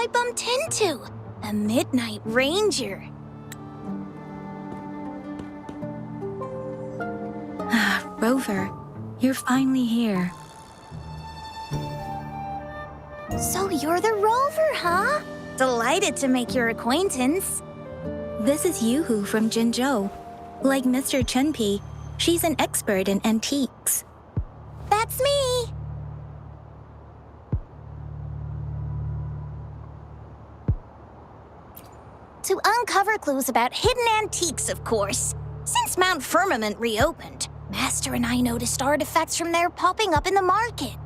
I bumped into? A Midnight Ranger. Rover, you're finally here. So you're the Rover, huh? Delighted to make your acquaintance. This is Yoo-hoo from Jinzhou. Like Mr. Chunpei, she's an expert in antiques. That's me! To uncover clues about hidden antiques, of course. Since Mount Firmament reopened, Master and I noticed artifacts from there popping up in the market.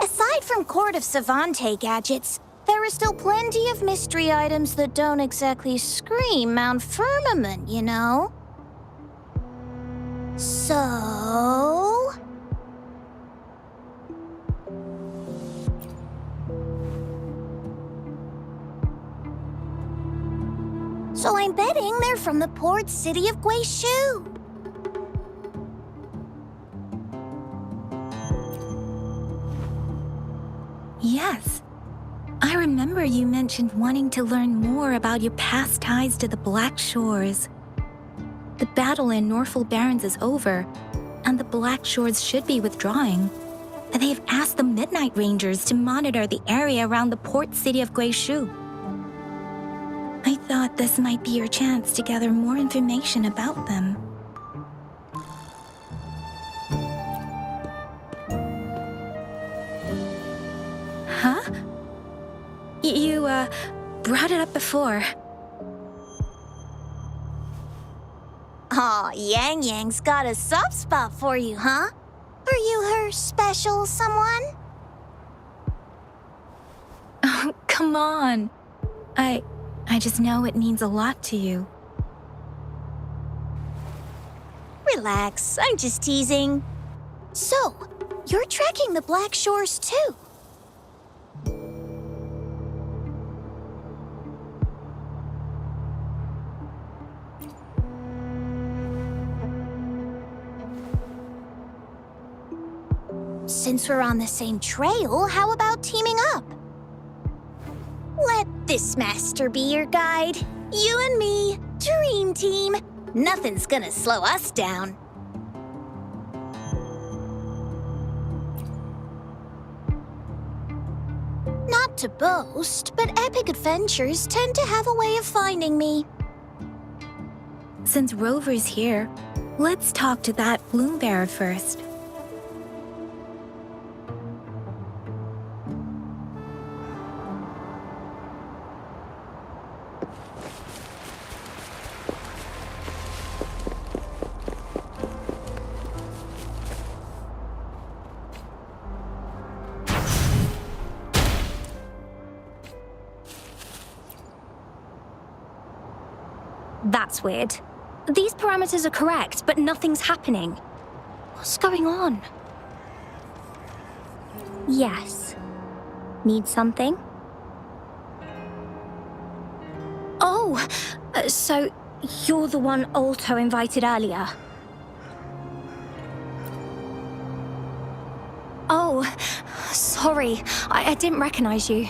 Aside from Court of Savante gadgets, there are still plenty of mystery items that don't exactly scream Mount Firmament, you know? So... So I'm betting they're from the port city of Guizhou. Yes. I remember you mentioned wanting to learn more about your past ties to the Black Shores. The battle in Norfolk Barrens is over, and the Black Shores should be withdrawing. They've asked the Midnight Rangers to monitor the area around the port city of Guizhou. I thought this might be your chance to gather more information about them. Huh? You, brought it up before. Aw, Yang Yang's got a soft spot for you, huh? Are you her special someone? Oh, come on. I just know it means a lot to you. Relax, I'm just teasing. So, you're tracking the Black Shores too? Since we're on the same trail, how about teaming up? Let this master be your guide. You and me, dream team. Nothing's gonna slow us down. Not to boast, but epic adventures tend to have a way of finding me. Since Rover's here, let's talk to that bloom bearer first. That's weird. These parameters are correct, but nothing's happening. What's going on? Yes. Need something? Oh, so you're the one Alto invited earlier. Oh, sorry, I didn't recognize you.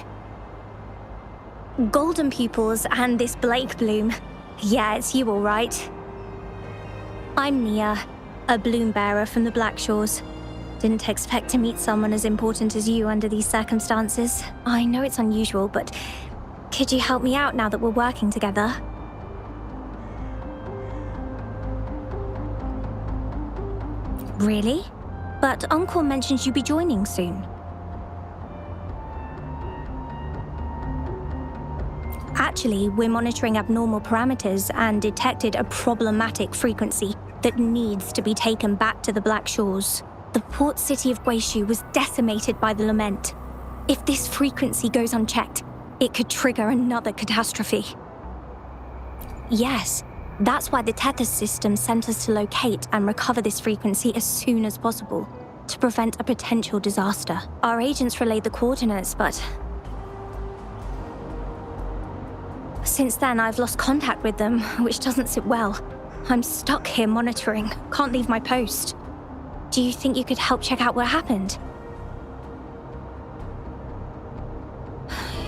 Golden Pupils and this Blake Bloom. Yeah, it's you all right. I'm Nia, a bloom bearer from the Black Shores. Didn't expect to meet someone as important as you under these circumstances. I know it's unusual, but could you help me out now that we're working together? Really? But Uncle mentioned you'd be joining soon. Actually, we're monitoring abnormal parameters and detected a problematic frequency that needs to be taken back to the Black Shores. The port city of Guizhou was decimated by the lament. If this frequency goes unchecked, it could trigger another catastrophe. Yes, that's why the Tethys system sent us to locate and recover this frequency as soon as possible, to prevent a potential disaster. Our agents relayed the coordinates, but since then, I've lost contact with them, which doesn't sit well. I'm stuck here monitoring, can't leave my post. Do you think you could help check out what happened?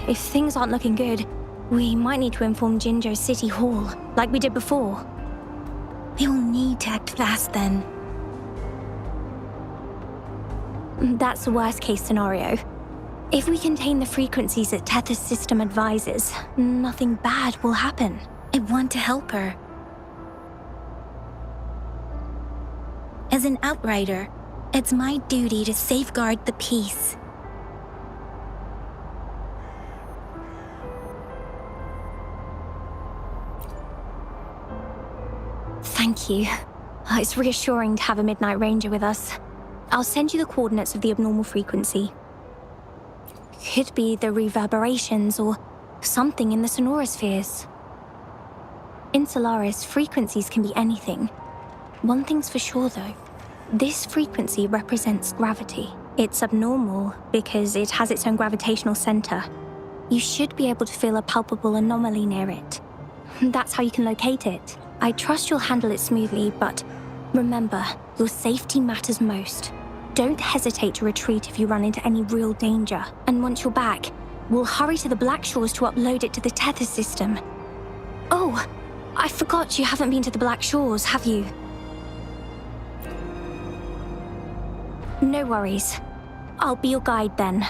If things aren't looking good, we might need to inform Jinjo City Hall, like we did before. We'll need to act fast then. That's the worst case scenario. If we contain the frequencies that Tetha's system advises, nothing bad will happen. I want to help her. As an outrider, it's my duty to safeguard the peace. Thank you. It's reassuring to have a Midnight Ranger with us. I'll send you the coordinates of the abnormal frequency. Could be the reverberations or something in the sonorospheres. In Solaris, frequencies can be anything. One thing's for sure though. This frequency represents gravity. It's abnormal because it has its own gravitational center. You should be able to feel a palpable anomaly near it. That's how you can locate it. I trust you'll handle it smoothly, but remember, your safety matters most. Don't hesitate to retreat if you run into any real danger. And once you're back, we'll hurry to the Black Shores to upload it to the Tether system. Oh, I forgot you haven't been to the Black Shores, have you? No worries. I'll be your guide then.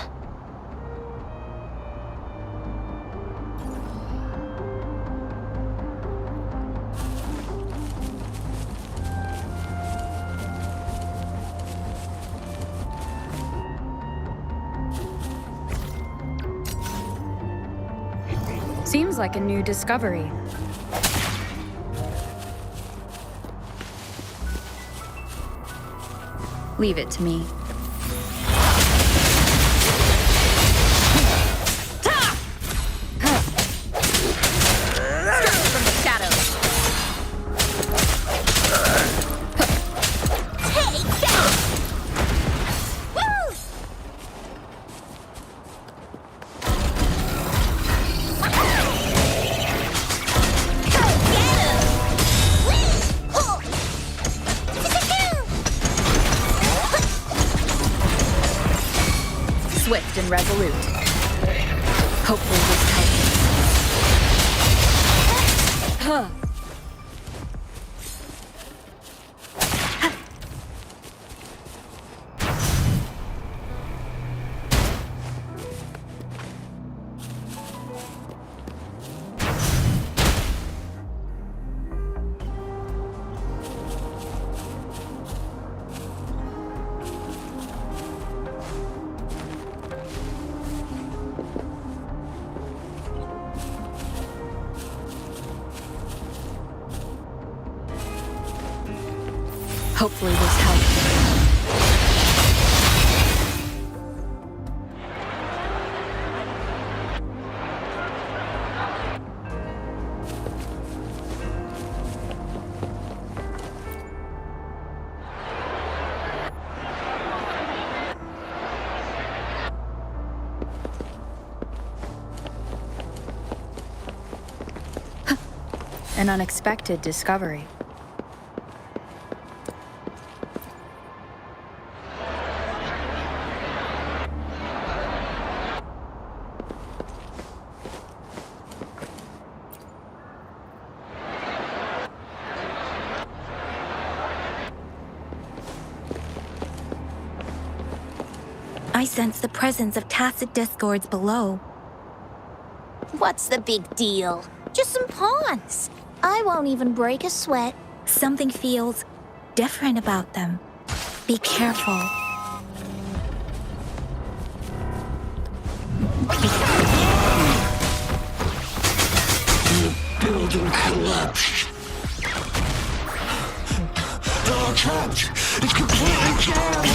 Seems like a new discovery. Leave it to me. From the shadows. Take that! Woo! Go get him! Whee! Oh! Swift and resolute. Hopefully this helps. Huh. Hopefully this helps. An unexpected discovery. I sense the presence of tacit discords below. What's the big deal? Just some pawns. I won't even break a sweat. Something feels different about them. Be careful. The building collapsed. Our trapped. It's completely jammed.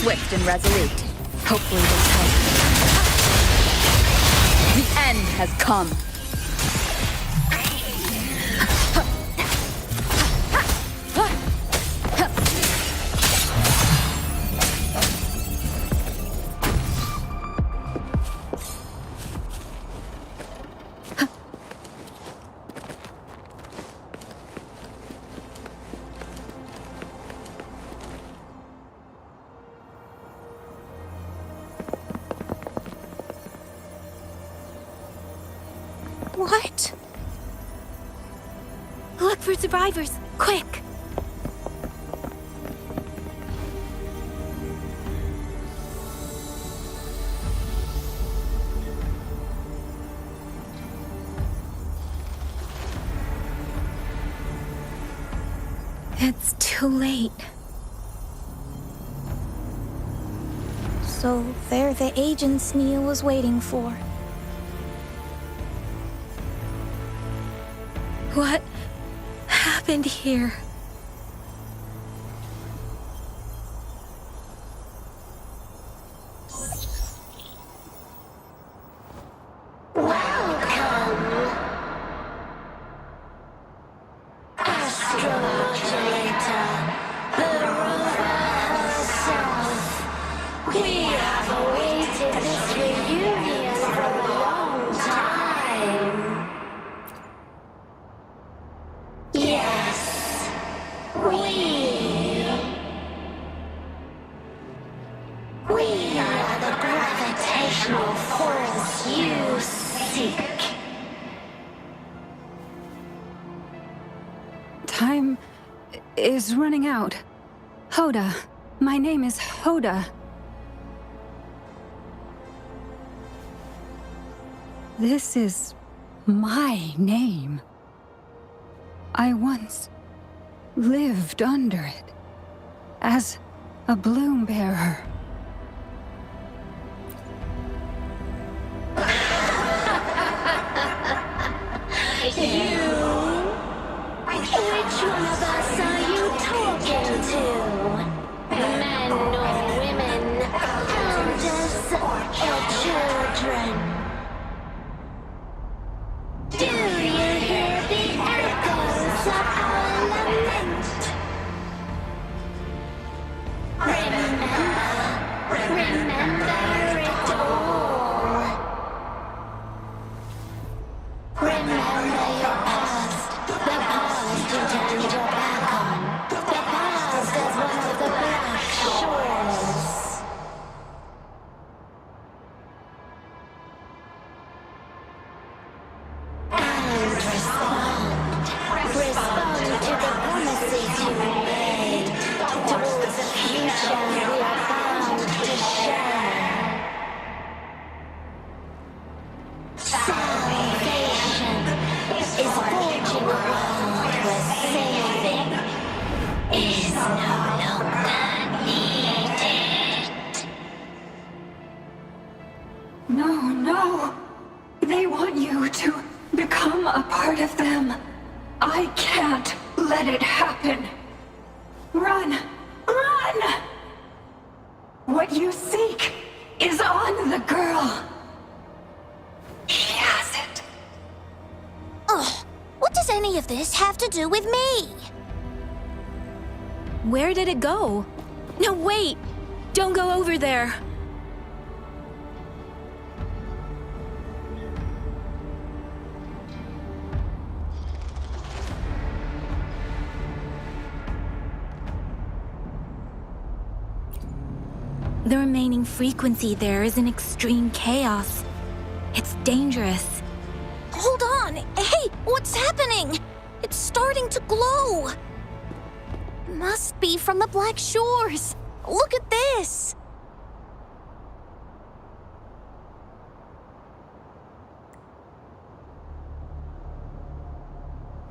Swift and resolute. Hopefully this helps. The end has come. What? Look for survivors, quick! It's too late. So they're the agents Nia was waiting for. What happened here? Time is running out. Hoda. My name is Hoda. This is my name. I once lived under it as a bloom bearer. Which one of us are you talking to? Men or women? Elders or children? Do you hear the echoes of our lament? Remember it all. Remember your past, the past you turned your back on, the past as one of the Black Shores. And respond to the promises you made towards the future we are bound to share. Salvation is forging a world where saving is no longer needed. No. They want you to become a part of them. I can't let it happen. Run! What you seek is on the girl. She has it. Ugh, what does any of this have to do with me? Where did it go? No, wait! Don't go over there! The remaining frequency there is in extreme chaos. It's dangerous. Hold on! Hey, what's happening? It's starting to glow! Must be from the Black Shores. Look at this!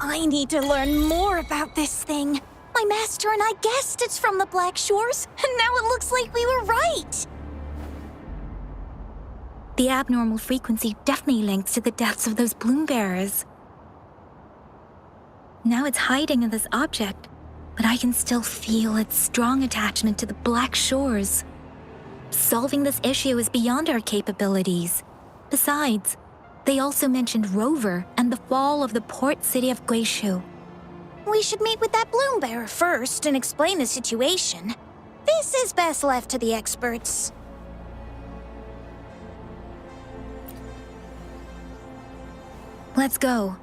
I need to learn more about this thing. My master and I guessed it's from the Black Shores, and now it looks like we were right. The abnormal frequency definitely links to the deaths of those bloom bearers. Now it's hiding in this object, but I can still feel its strong attachment to the Black Shores. Solving this issue is beyond our capabilities. Besides, they also mentioned Rover and the fall of the port city of Guishu. We should meet with that bloom bearer first and explain the situation. This is best left to the experts. Let's go.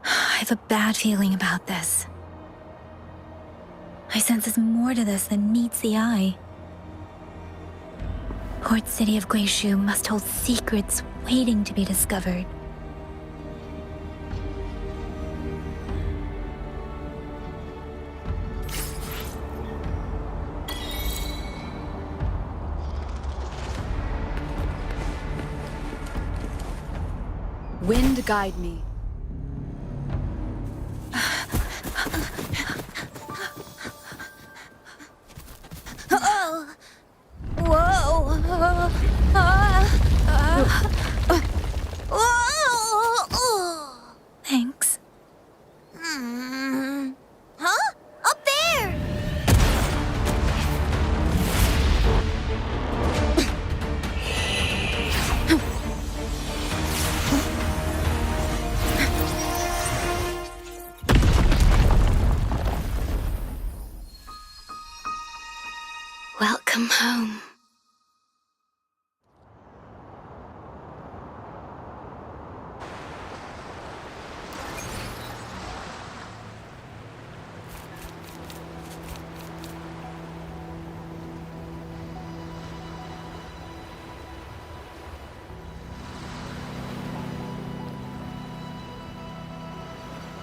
I have a bad feeling about this. I sense there's more to this than meets the eye. Port city of Guishu must hold secrets waiting to be discovered. Wind guide me. Oh. Whoa! Thanks. Huh? Up there! Welcome home.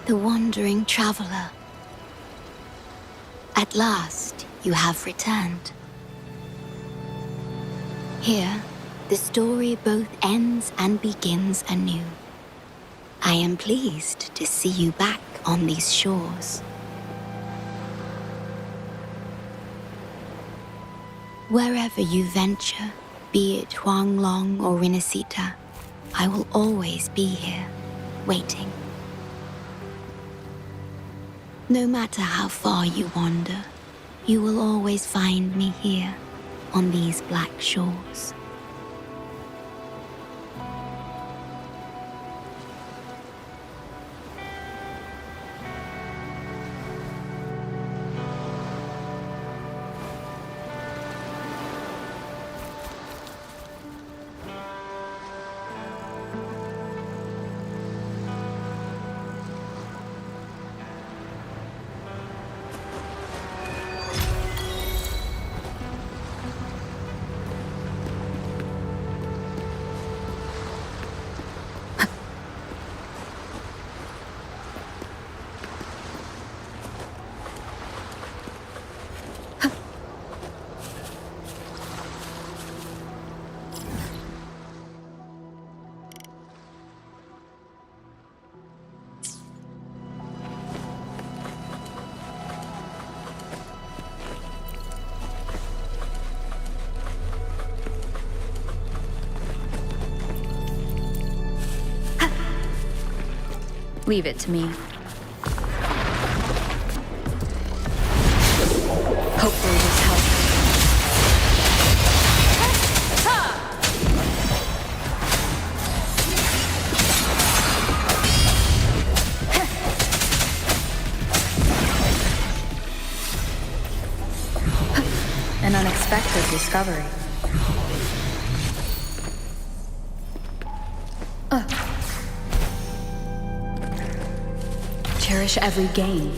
The wandering traveler. At last, you have returned. Here, the story both ends and begins anew. I am pleased to see you back on these shores. Wherever you venture, be it Huanglong or Rinasita, I will always be here, waiting. No matter how far you wander, you will always find me here, on these black shores. Leave it to me. Hopefully this helps. An unexpected discovery. Cherish every gain.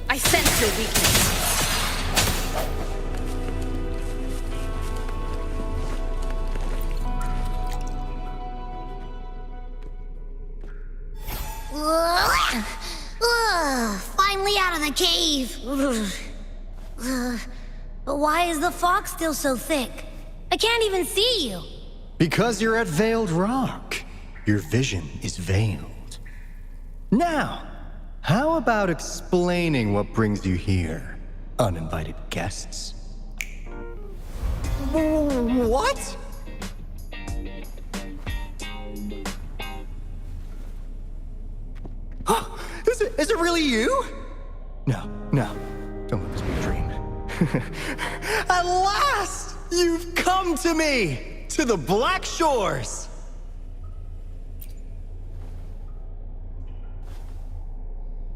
I sense your weakness. Finally out of the cave. But why is the fog still so thick? I can't even see you. Because you're at Veiled Rock. Your vision is veiled. Now, how about explaining what brings you here, uninvited guests? What? Is it really you? No, don't let this be a dream. At last, you've come to me, to the Black Shores.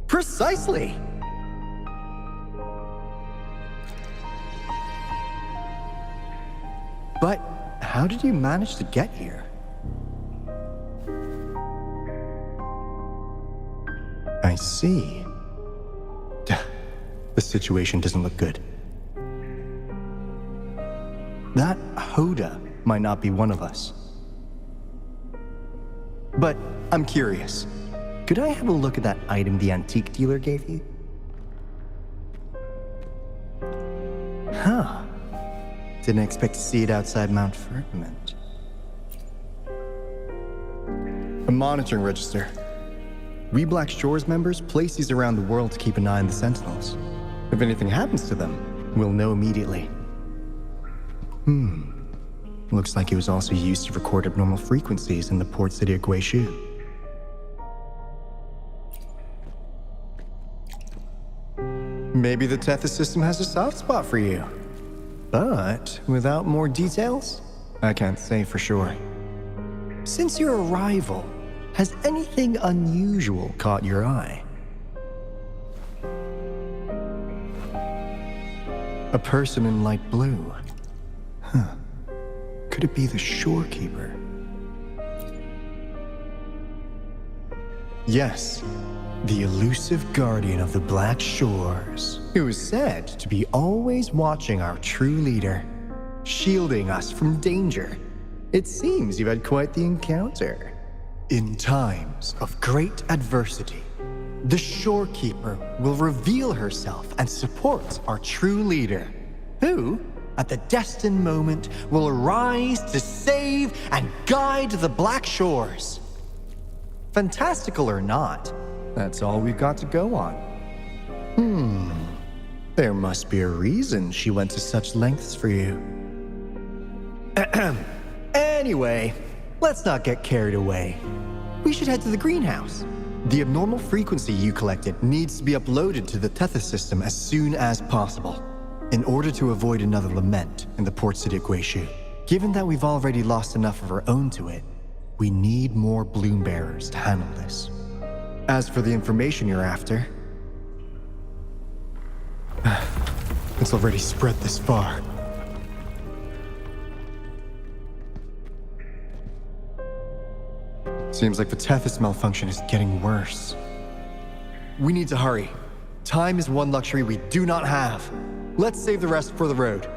Precisely. But how did you manage to get here? I see. The situation doesn't look good. That Hoda might not be one of us. But I'm curious. Could I have a look at that item the antique dealer gave you? Huh. Didn't expect to see it outside Mount Firmament. A monitoring register. We Black Shores members place these around the world to keep an eye on the Sentinels. If anything happens to them, we'll know immediately. Looks like it was also used to record abnormal frequencies in the port city of Guishu. Maybe the Tethys system has a soft spot for you. But without more details, I can't say for sure. Since your arrival, has anything unusual caught your eye? A person in light blue. Huh. Could it be the shorekeeper? Yes, the elusive guardian of the Black Shores, who is said to be always watching our true leader, shielding us from danger. It seems you've had quite the encounter. In times of great adversity, the shorekeeper will reveal herself and support our true leader, who, at the destined moment, will arise to save and guide the Black Shores. Fantastical or not, that's all we've got to go on. There must be a reason she went to such lengths for you. Anyway, let's not get carried away. We should head to the greenhouse. The abnormal frequency you collected needs to be uploaded to the Tethys system as soon as possible, in order to avoid another lament in the port city of Guishu. Given that we've already lost enough of our own to it, we need more bloom bearers to handle this. As for the information you're after, it's already spread this far. Seems like the Tethys malfunction is getting worse. We need to hurry. Time is one luxury we do not have. Let's save the rest for the road.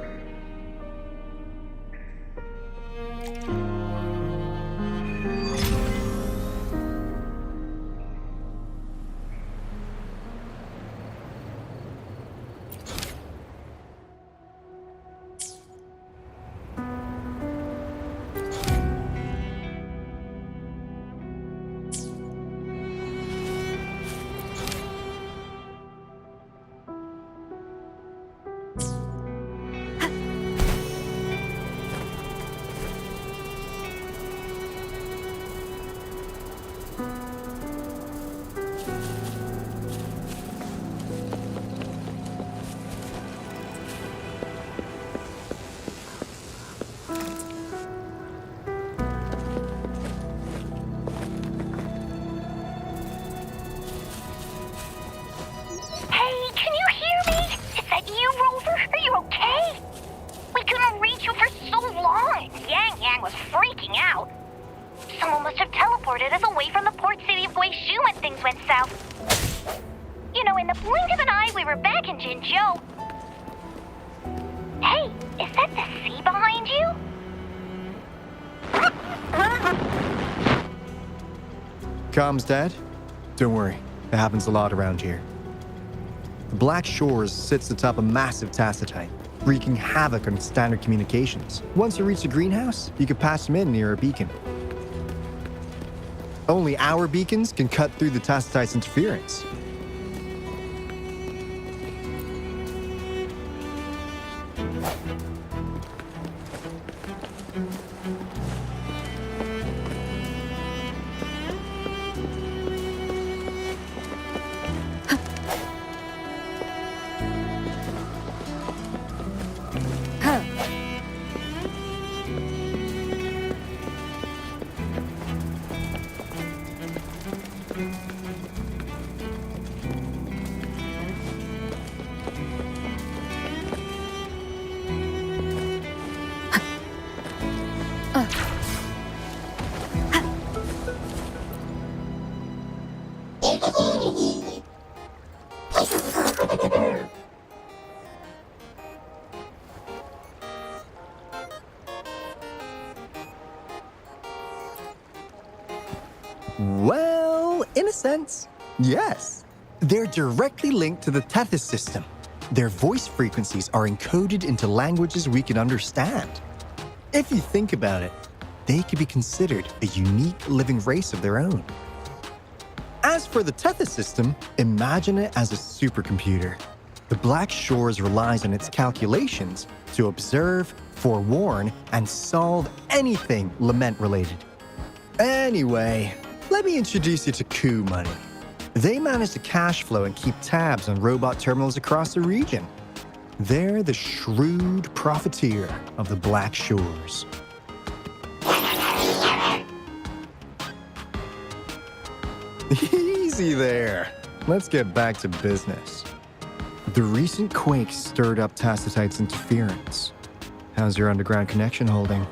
Comms dead? Don't worry, it happens a lot around here. The Black Shores sits atop a massive tacitite, wreaking havoc on standard communications. Once you reach the greenhouse, you can pass them in near a beacon. Only our beacons can cut through the tacitite's interference. a sense, yes. They're directly linked to the Tethys system. Their voice frequencies are encoded into languages we can understand. If you think about it, they could be considered a unique living race of their own. As for the Tethys system, imagine it as a supercomputer. The Black Shores relies on its calculations to observe, forewarn, and solve anything lament-related. Anyway, let me introduce you to Coup Money. They manage to cash flow and keep tabs on robot terminals across the region. They're the shrewd profiteer of the Black Shores. Easy there. Let's get back to business. The recent quake stirred up Tacitite's interference. How's your underground connection holding?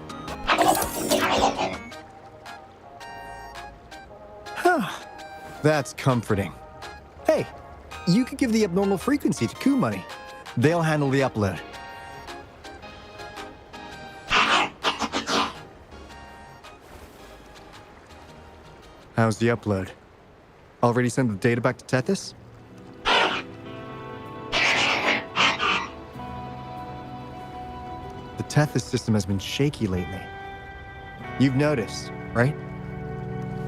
That's comforting. Hey, you could give the abnormal frequency to Coup Money. They'll handle the upload. How's the upload? Already sent the data back to Tethys? The Tethys system has been shaky lately. You've noticed, right?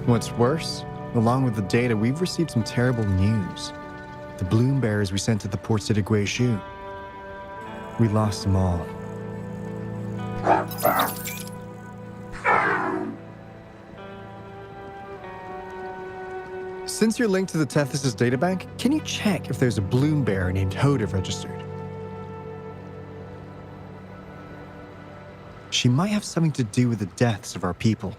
What's worse, along with the data, we've received some terrible news. The bloom bearers we sent to the port city Guizhou. We lost them all. Since you're linked to the Tethys' databank, can you check if there's a bloom bearer named Hoda registered? She might have something to do with the deaths of our people.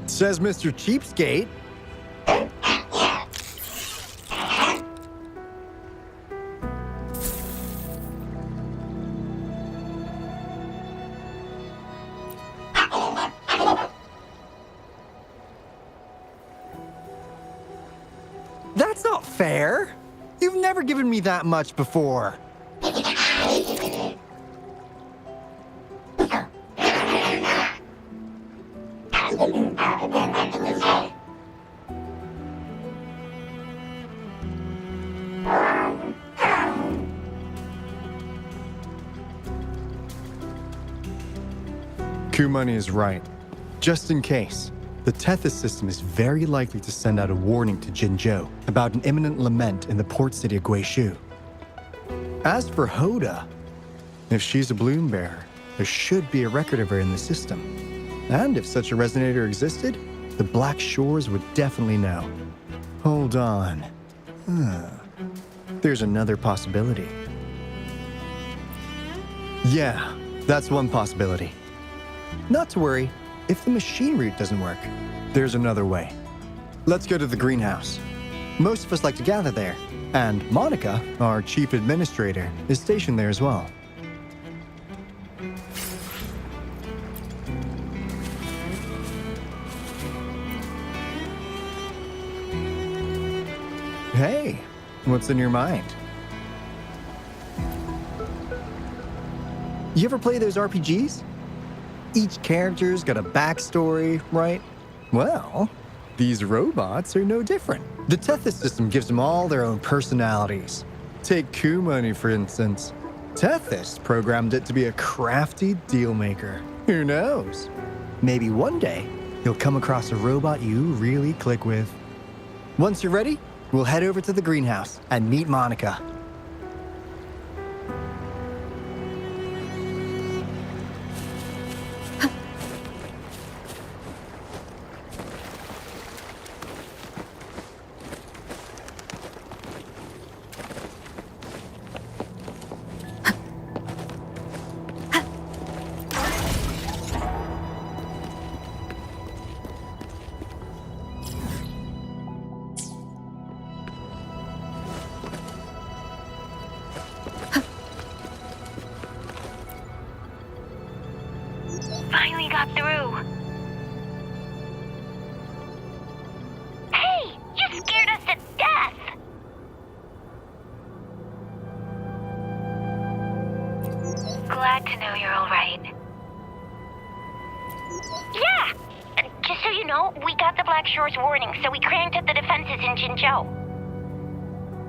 Says Mr. Cheapskate. That's not fair. You've never given me that much before. Coup Money is right. Just in case, the Tethys system is very likely to send out a warning to Jinzhou about an imminent lament in the port city of Guizhou. As for Hoda, if she's a bloom bearer, there should be a record of her in the system. And if such a resonator existed, the Black Shores would definitely know. Hold on. There's another possibility. Yeah, that's one possibility. Not to worry, if the machine route doesn't work, there's another way. Let's go to the greenhouse. Most of us like to gather there, and Monica, our chief administrator, is stationed there as well. Hey, what's in your mind? You ever play those RPGs? Each character's got a backstory, right? Well, these robots are no different. The Tethys system gives them all their own personalities. Take Coup Money, for instance. Tethys programmed it to be a crafty deal maker. Who knows? Maybe one day, you'll come across a robot you really click with. Once you're ready, we'll head over to the greenhouse and meet Monica. got through. Hey, you scared us to death! Glad to know you're all right. Yeah! Just so you know, we got the Black Shore's warning, so we cranked up the defenses in Jinzhou.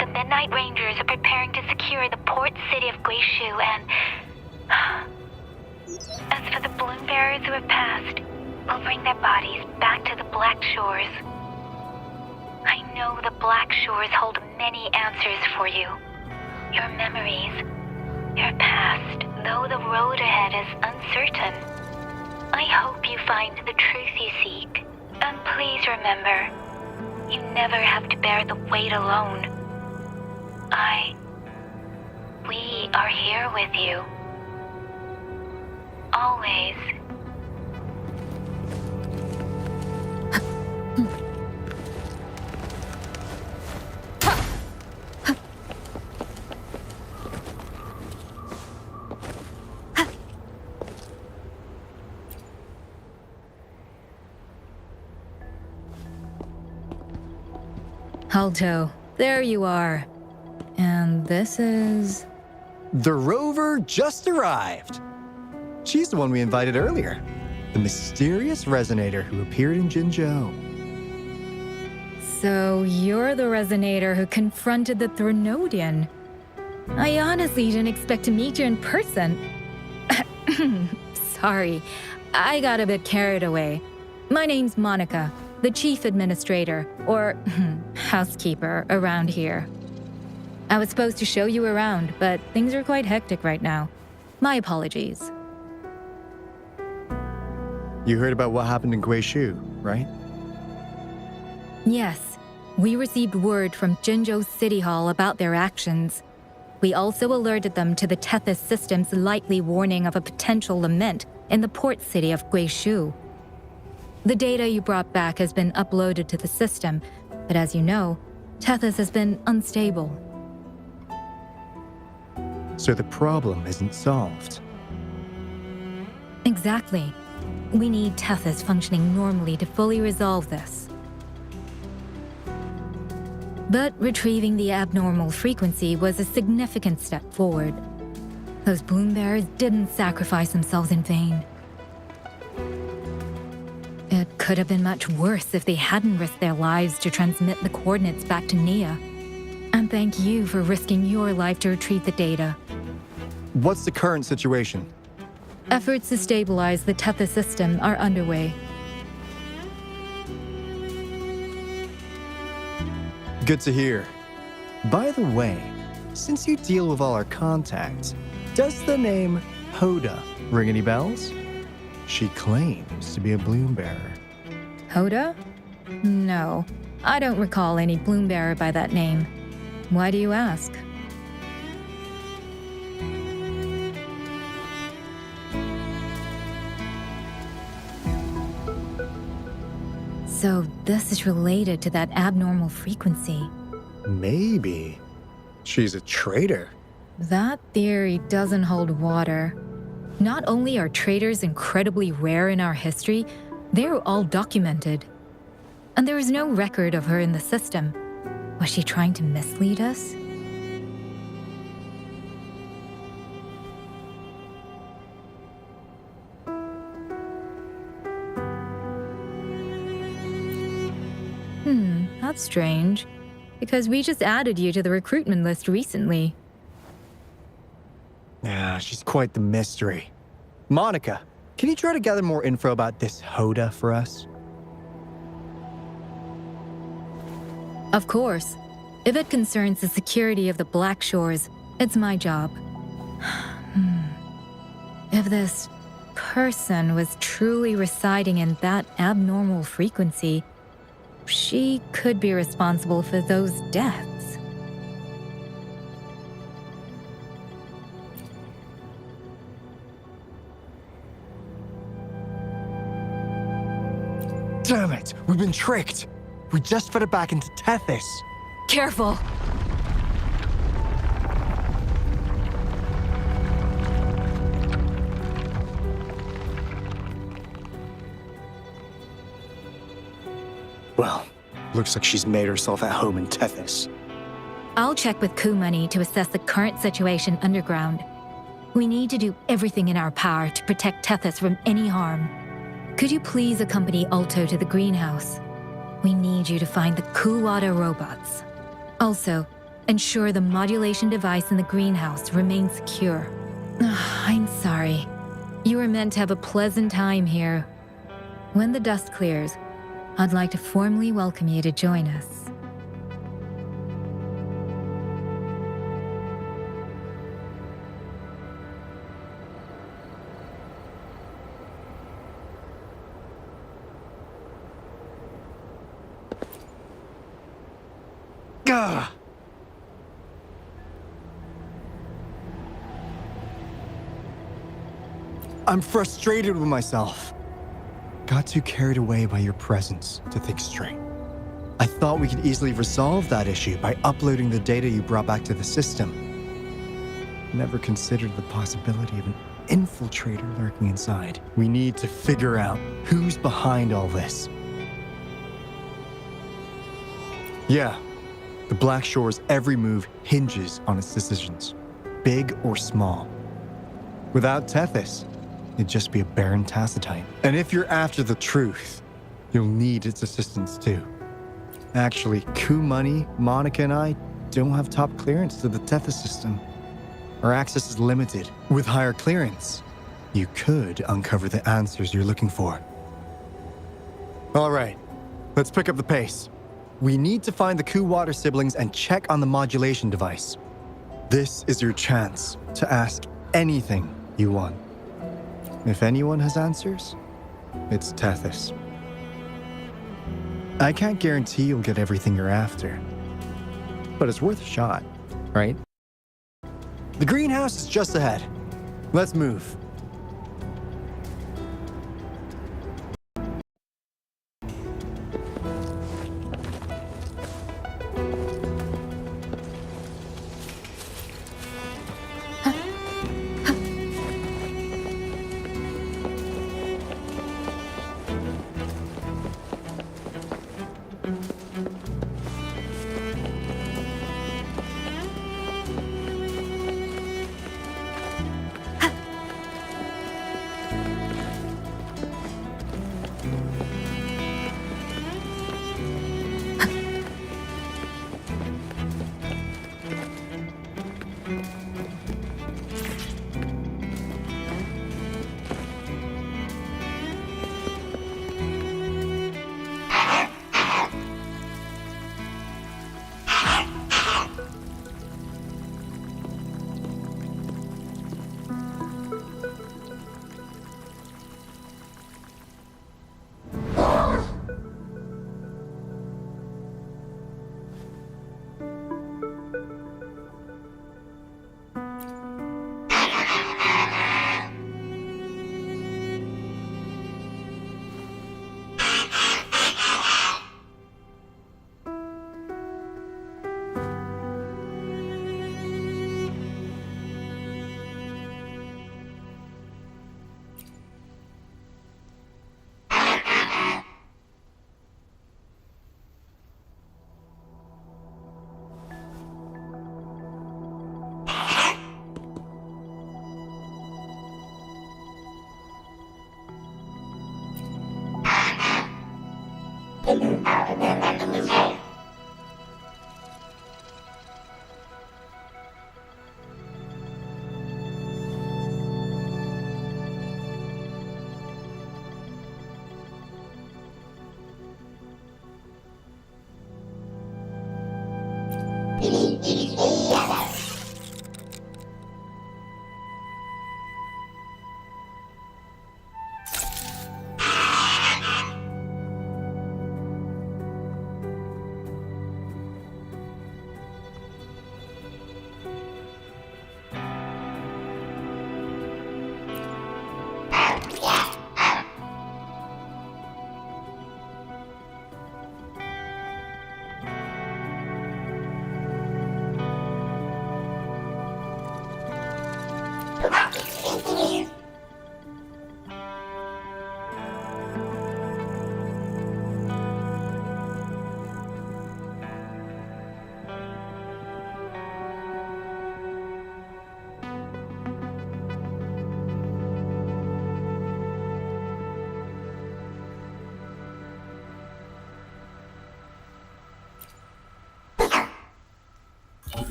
The Midnight Rangers are preparing to secure the port city of Guishu, and as for the Bloom Bearers who have passed, we'll bring their bodies back to the Black Shores. I know the Black Shores hold many answers for you. Your memories, your past, though the road ahead is uncertain. I hope you find the truth you seek. And please remember, you never have to bear the weight alone. We are here with you. Always. Alto, there you are. And this is... The rover just arrived. She's the one we invited earlier. The mysterious resonator who appeared in Jinzhou. So you're the resonator who confronted the Thronodian. I honestly didn't expect to meet you in person. Sorry, I got a bit carried away. My name's Monica, the chief administrator, or housekeeper, around here. I was supposed to show you around, but things are quite hectic right now. My apologies. You heard about what happened in Guishu, right? Yes, we received word from Jinzhou City Hall about their actions. We also alerted them to the Tethys system's likely warning of a potential lament in the port city of Guishu. The data you brought back has been uploaded to the system, but as you know, Tethys has been unstable. So the problem isn't solved. Exactly. We need Tethys functioning normally to fully resolve this. But retrieving the abnormal frequency was a significant step forward. Those Bloom Bearers didn't sacrifice themselves in vain. It could have been much worse if they hadn't risked their lives to transmit the coordinates back to Nia. And thank you for risking your life to retrieve the data. What's the current situation? Efforts to stabilize the Tethys system are underway. Good to hear. By the way, since you deal with all our contacts, does the name Hoda ring any bells? She claims to be a Bloom Bearer. Hoda? No, I don't recall any Bloom Bearer by that name. Why do you ask? So this is related to that abnormal frequency. Maybe. She's a traitor. That theory doesn't hold water. Not only are traitors incredibly rare in our history, they're all documented. And there is no record of her in the system. Was she trying to mislead us? That's strange. Because we just added you to the recruitment list recently. Yeah, she's quite the mystery. Monica, can you try to gather more info about this Hoda for us? Of course. If it concerns the security of the Black Shores, it's my job. If this person was truly residing in that abnormal frequency, she could be responsible for those deaths. Damn it! We've been tricked! We just fed it back into Tethys. Careful! Well, looks like she's made herself at home in Tethys. I'll check with Kumani to assess the current situation underground. We need to do everything in our power to protect Tethys from any harm. Could you please accompany Alto to the greenhouse? We need you to find the Kuwata robots. Also, ensure the modulation device in the greenhouse remains secure. I'm sorry. You were meant to have a pleasant time here. When the dust clears, I'd like to formally welcome you to join us. Gah! I'm frustrated with myself. Got too carried away by your presence to think straight. I thought we could easily resolve that issue by uploading the data you brought back to the system. Never considered the possibility of an infiltrator lurking inside. We need to figure out who's behind all this. Yeah, the Black Shore's every move hinges on its decisions, big or small. Without Tethys, it'd just be a barren Tacitite. And if you're after the truth, you'll need its assistance too. Actually, Kumani, Monica, and I don't have top clearance to the Tethys system. Our access is limited. With higher clearance, you could uncover the answers you're looking for. All right, let's pick up the pace. We need to find the Kuwata siblings and check on the modulation device. This is your chance to ask anything you want. If anyone has answers, it's Tethys. I can't guarantee you'll get everything you're after, but it's worth a shot, right? The greenhouse is just ahead. Let's move.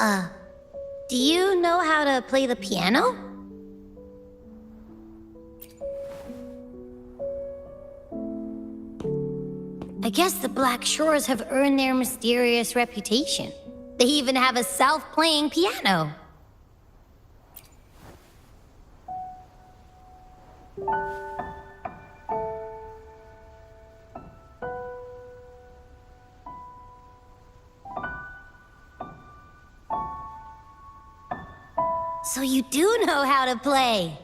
Do you know how to play the piano? I guess the Black Shores have earned their mysterious reputation. They even have a self-playing piano. So you do know how to play.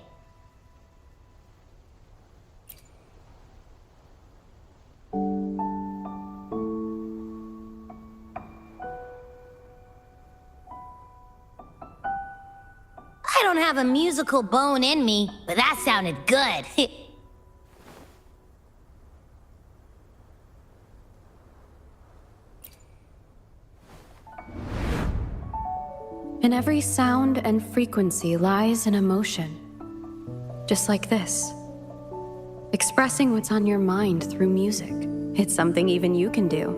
I don't have a musical bone in me, but that sounded good. In every sound and frequency lies an emotion. Just like this. Expressing what's on your mind through music. It's something even you can do.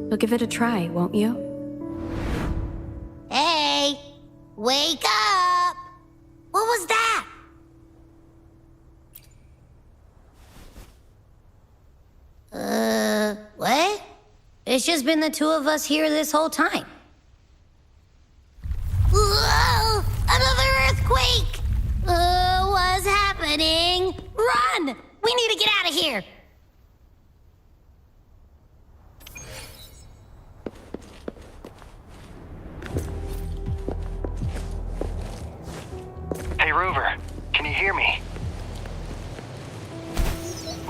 You'll give it a try, won't you? Hey! Wake up! What was that? What? It's just been the two of us here this whole time. Whoa! Another earthquake! What's happening? Run! We need to get out of here! Hey, Rover, can you hear me?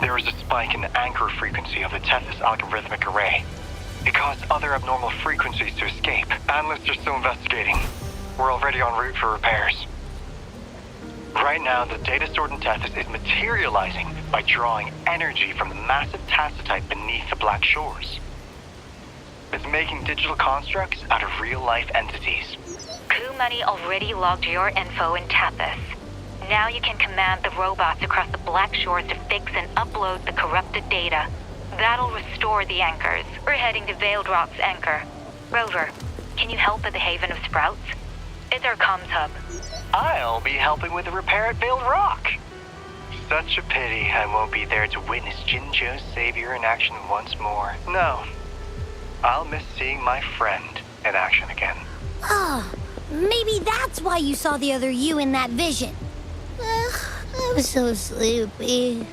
There is a spike in the anchor frequency of the Tethys algorithmic array. It caused other abnormal frequencies to escape. Analysts are still investigating. We're already en route for repairs. Right now, the data stored in Tethys is materializing by drawing energy from the massive tacitite beneath the Black Shores. It's making digital constructs out of real-life entities. Coup Money already logged your info in Tethys. Now you can command the robots across the Black Shores to fix and upload the corrupted data. That'll restore the anchors. We're heading to Veiled Rock's anchor. Rover, can you help at the Haven of Sprouts? It's our comms hub. I'll be helping with the repair at Veiled Rock. Such a pity I won't be there to witness Jinjo's savior in action once more. No, I'll miss seeing my friend in action again. Oh, maybe that's why you saw the other you in that vision. I'm so sleepy.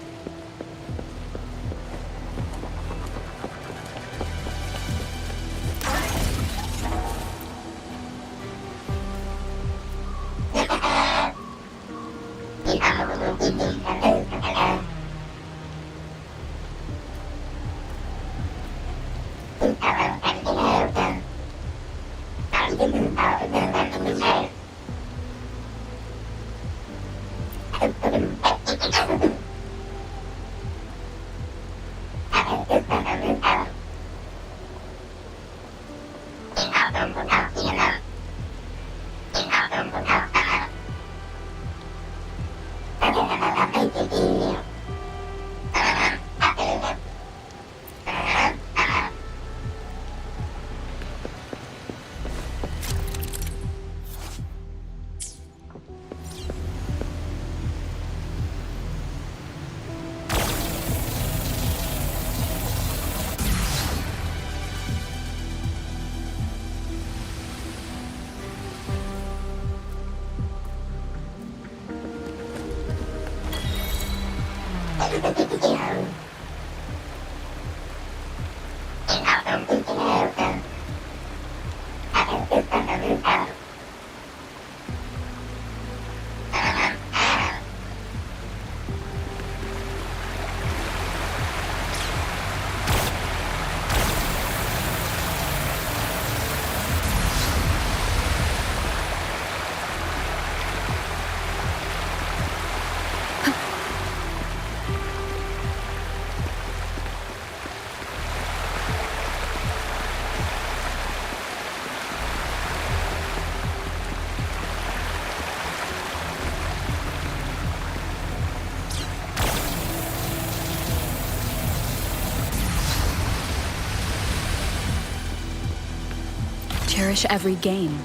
Cherish every game.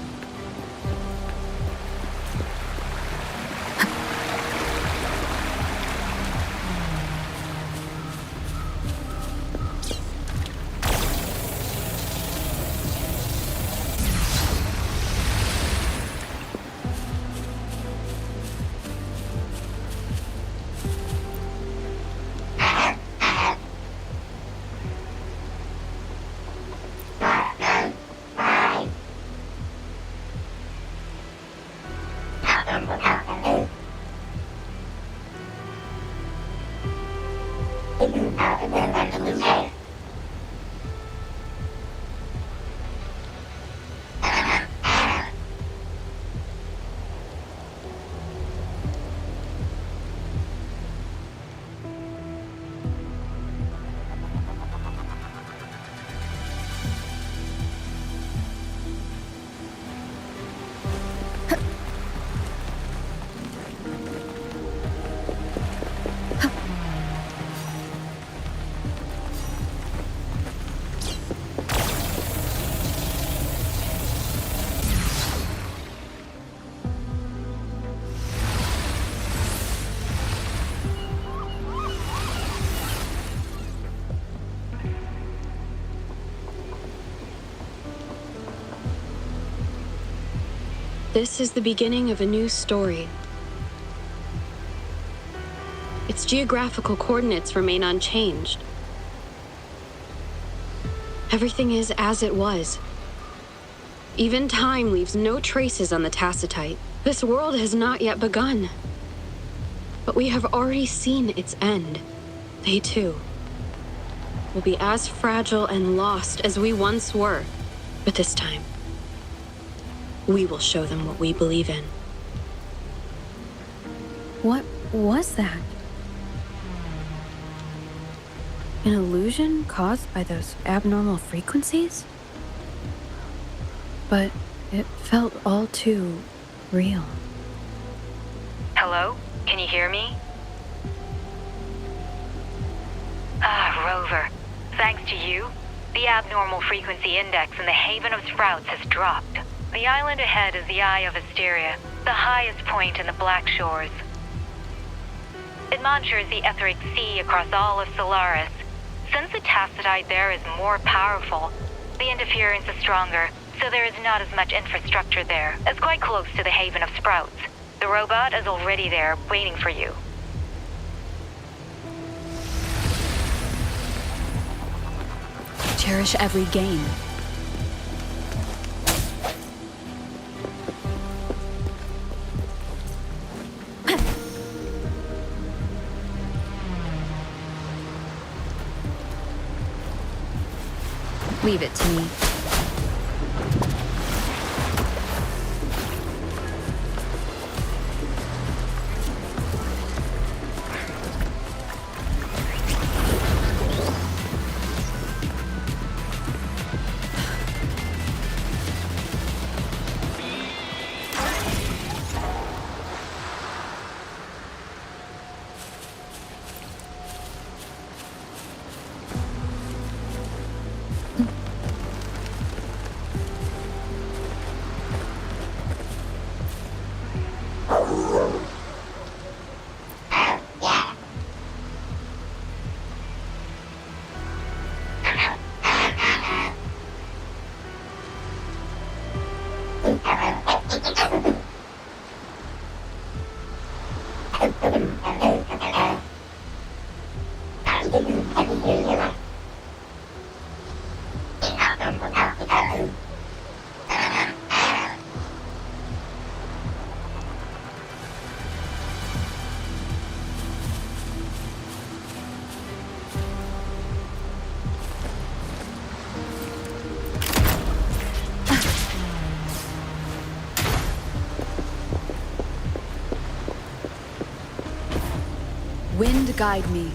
This is the beginning of a new story. Its geographical coordinates remain unchanged. Everything is as it was. Even time leaves no traces on the Tacitite. This world has not yet begun. But we have already seen its end. They too will be as fragile and lost as we once were. But this time, we will show them what we believe in. What was that? An illusion caused by those abnormal frequencies? But it felt all too real. Hello? Can you hear me? Rover. Thanks to you, the abnormal frequency index in the Haven of Sprouts has dropped. The island ahead is the Eye of Asteria, the highest point in the Black Shores. It monitors the etheric sea across all of Solaris. Since the Tacitite there is more powerful, the interference is stronger, so there is not as much infrastructure there. It's quite close to the Haven of Sprouts. The robot is already there, waiting for you. Cherish every game. Leave it to me. Wind guide me.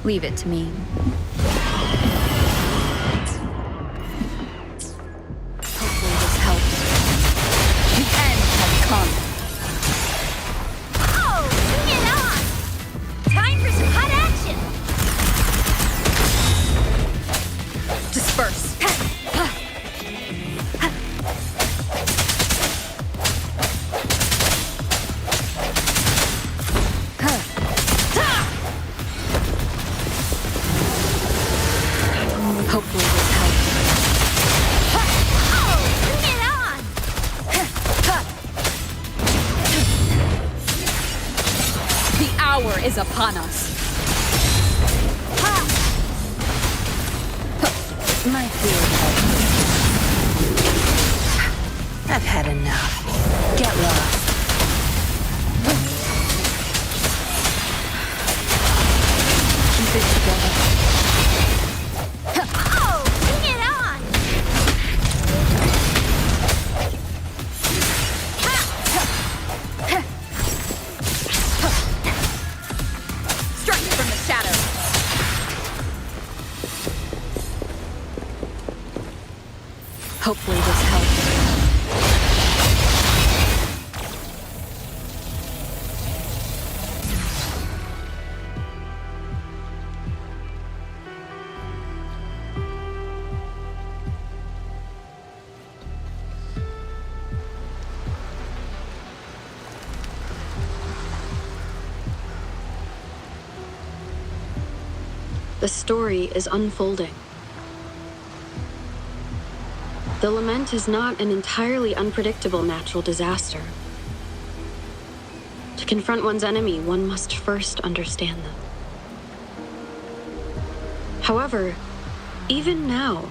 Leave it to me. Hopefully this helps. The end has come. Oh, bring it on! Time for some hot action! Disperse. Hopefully this helps. Oh, bring it on! The hour is upon us. My fear. I've had enough. Get lost. Keep it together. Oh, bring it on! Strike from the shadows. Hopefully this helps. The story is unfolding. The lament is not an entirely unpredictable natural disaster. To confront one's enemy, one must first understand them. However, even now,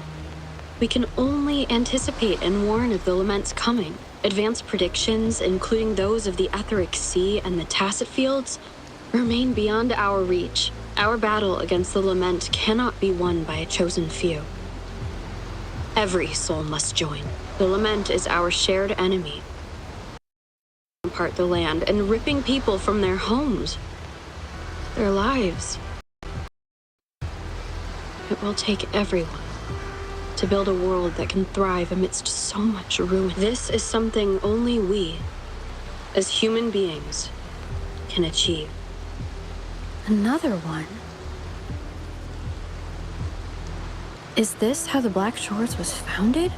we can only anticipate and warn of the lament's coming. Advanced predictions, including those of the Etheric Sea and the Tacet Fields, remain beyond our reach. Our battle against the lament cannot be won by a chosen few. Every soul must join. The lament is our shared enemy. Apart the land and ripping people from their homes, their lives. It will take everyone to build a world that can thrive amidst so much ruin. This is something only we, as human beings, can achieve. Another one. Is this how the Black Shores was founded?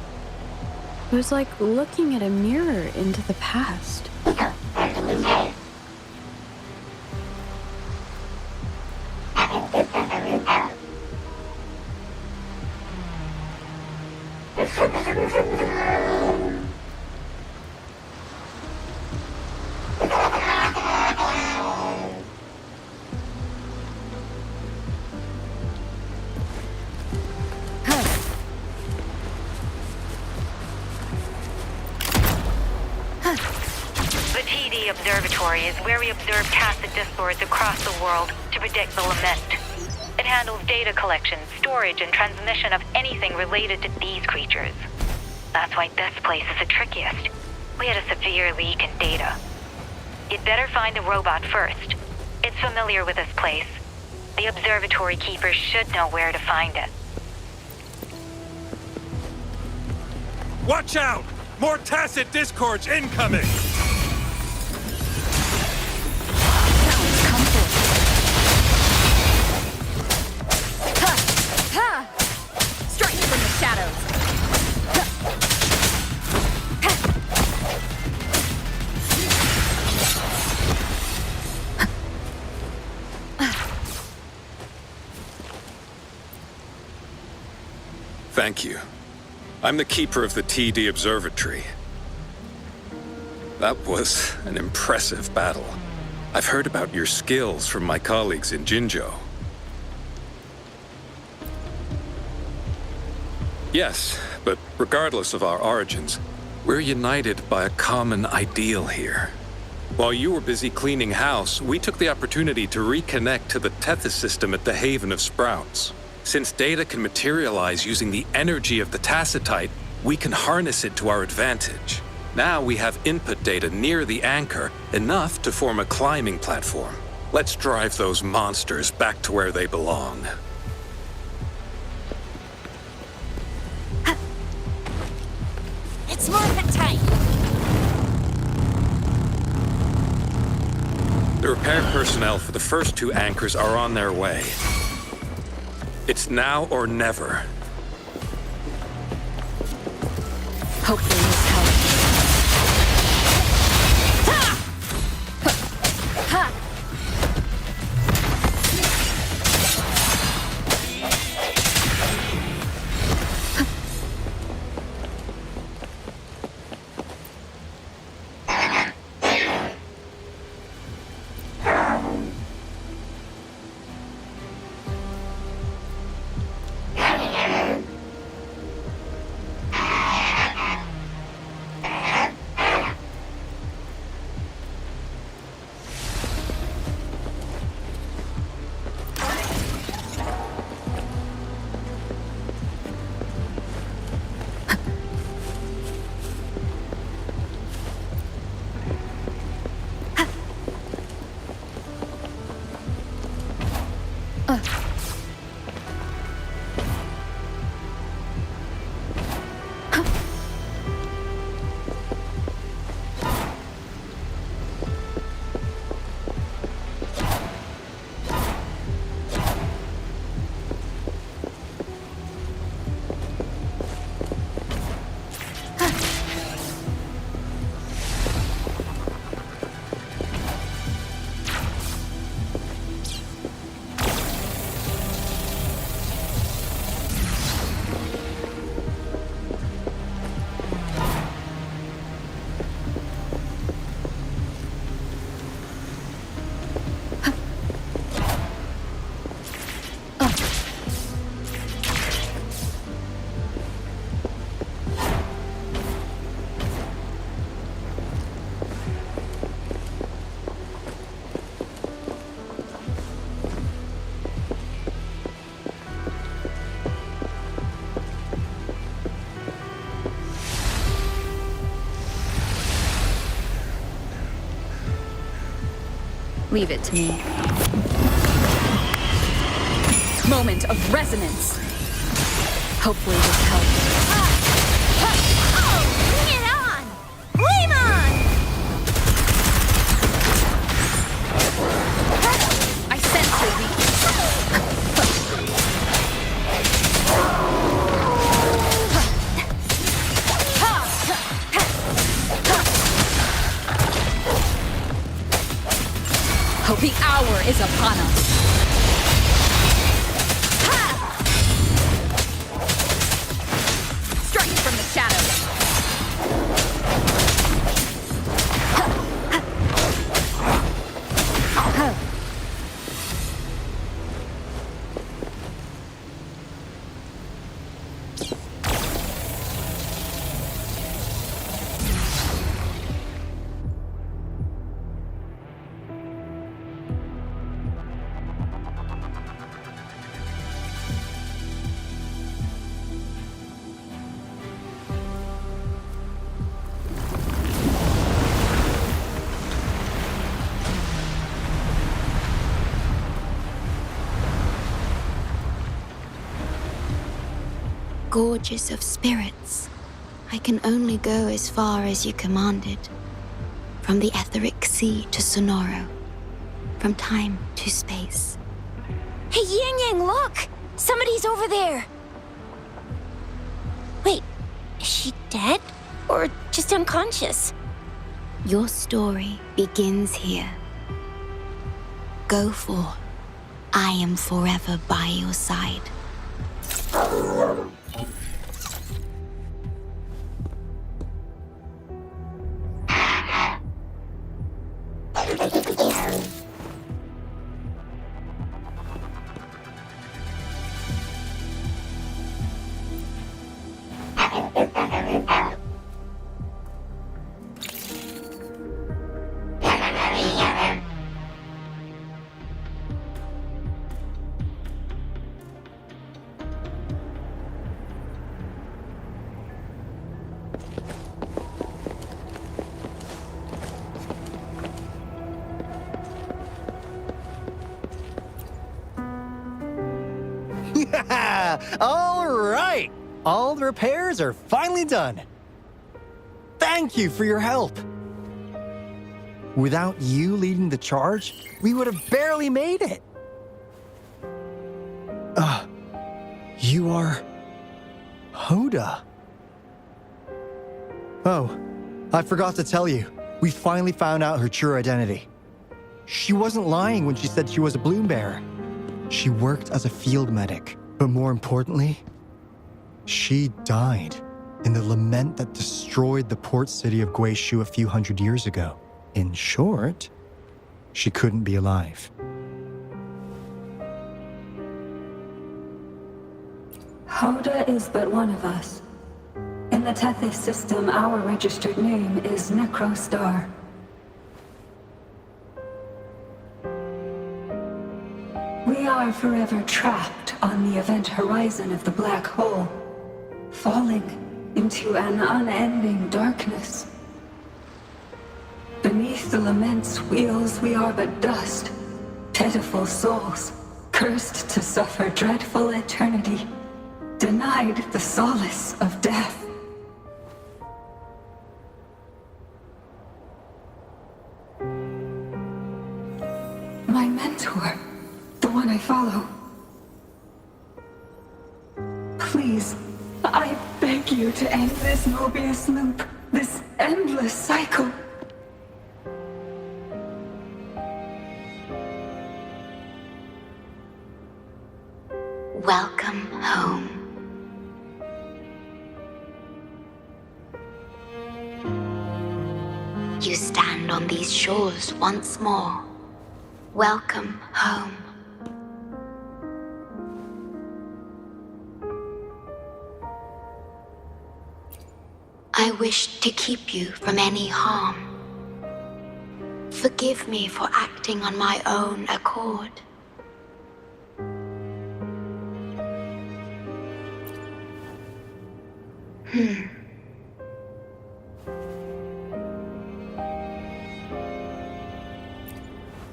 It was like looking at a mirror into the past. Observatory is where we observe tacit discords across the world to predict the lament. It handles data collection, storage, and transmission of anything related to these creatures. That's why this place is the trickiest. We had a severe leak in data. You'd better find the robot first. It's familiar with this place. The observatory keepers should know where to find it. Watch out! More tacit discords incoming! Thank you. I'm the keeper of the TD Observatory. That was an impressive battle. I've heard about your skills from my colleagues in Jinzhou. Yes, but regardless of our origins, we're united by a common ideal here. While you were busy cleaning house, we took the opportunity to reconnect to the Tethys system at the Haven of Sprouts. Since data can materialize using the energy of the Tacetite, we can harness it to our advantage. Now we have input data near the anchor, enough to form a climbing platform. Let's drive those monsters back to where they belong. It's moving tight. The repair personnel for the first 2 anchors are on their way. It's now or never. Hopefully this helps. Leave it to me. Moment of resonance. Hopefully this helps. Bring it on! Flame on! I sense the The hour is upon us. Strike from the shadows. Gorges of spirits, I can only go as far as you commanded. From the etheric sea to Sonoro, from time to space. Hey, Yang Yang, look! Somebody's over there! Wait, is she dead? Or just unconscious? Your story begins here. Go forth. I am forever by your side. All right! All the repairs are finally done. Thank you for your help. Without you leading the charge, we would have barely made it. You are... Hoda. Oh, I forgot to tell you. We finally found out her true identity. She wasn't lying when she said she was a bloom bearer. She worked as a field medic, but more importantly, she died in the lament that destroyed the port city of Guishu a few hundred years ago. In short, she couldn't be alive. Hoda is but one of us. In the Tethys system, our registered name is Necrostar. We are forever trapped on the event horizon of the black hole, falling into an unending darkness. Beneath the lament's wheels, we are but dust, pitiful souls, cursed to suffer dreadful eternity, denied the solace of death. My mentor, the one I follow. Please, I beg you to end this Mobius loop, this endless cycle. Welcome home. You stand on these shores once more. Welcome home. I wish to keep you from any harm. Forgive me for acting on my own accord.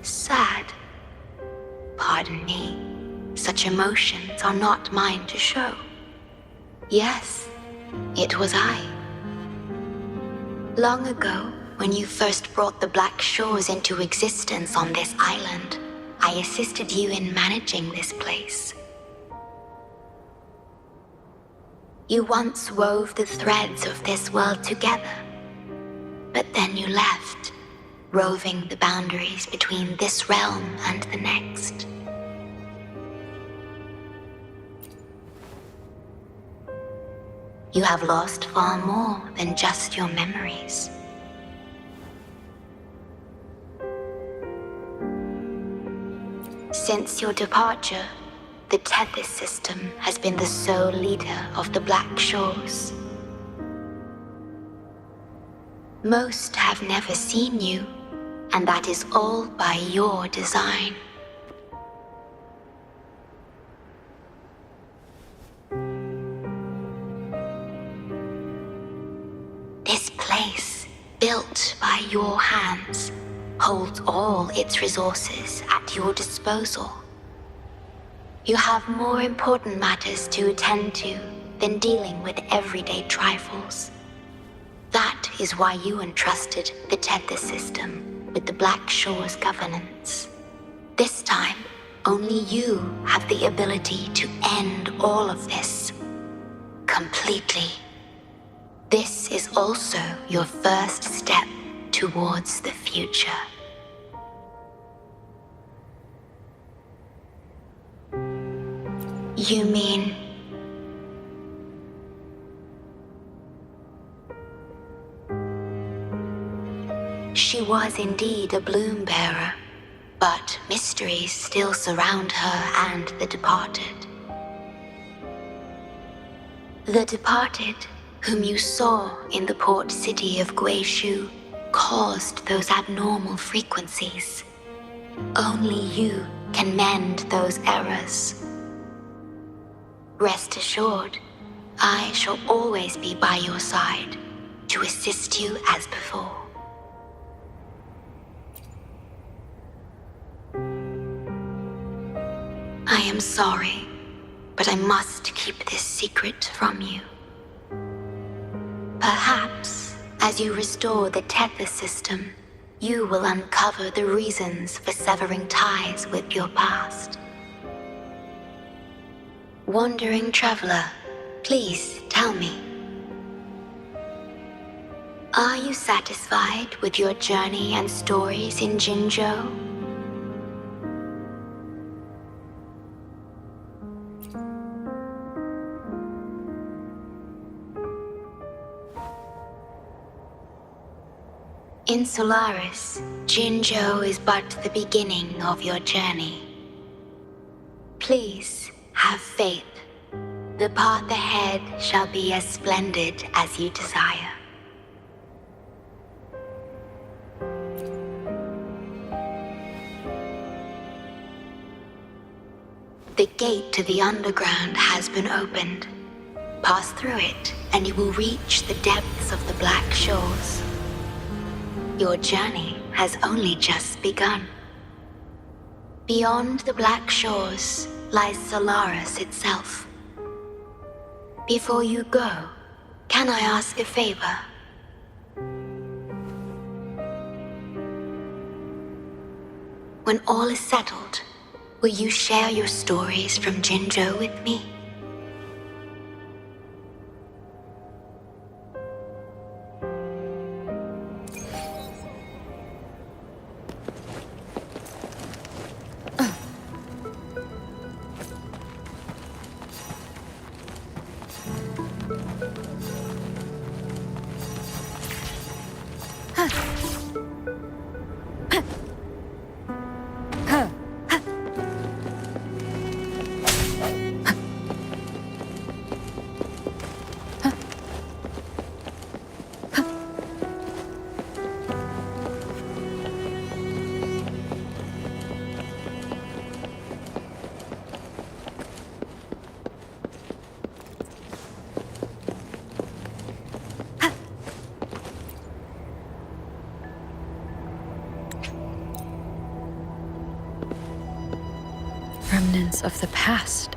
Sad. Pardon me. Such emotions are not mine to show. Yes, it was I. Long ago, when you first brought the Black Shores into existence on this island, I assisted you in managing this place. You once wove the threads of this world together, but then you left, roving the boundaries between this realm and the next. You have lost far more than just your memories. Since your departure, the Tethys system has been the sole leader of the Black Shores. Most have never seen you, and that is all by your design. This place, built by your hands, holds all its resources at your disposal. You have more important matters to attend to than dealing with everyday trifles. That is why you entrusted the Tethys system with the Black Shores governance. This time, only you have the ability to end all of this. Completely. This is also your first step towards the future. You mean... She was indeed a bloom bearer, but mysteries still surround her and the departed. The departed, whom you saw in the port city of Guishu, caused those abnormal frequencies. Only you can mend those errors. Rest assured, I shall always be by your side to assist you as before. I am sorry. but I must keep this secret from you. Perhaps, as you restore the tether system, you will uncover the reasons for severing ties with your past. Wandering traveler, please tell me. Are you satisfied with your journey and stories in Jinzhou? In Solaris, Jinzhou is but the beginning of your journey. Please have faith. The path ahead shall be as splendid as you desire. The gate to the underground has been opened. Pass through it, and you will reach the depths of the Black Shores. Your journey has only just begun. Beyond the Black Shores lies Solaris itself. Before you go, can I ask a favor? When all is settled, will you share your stories from Jinzhou with me? Remnants of the past.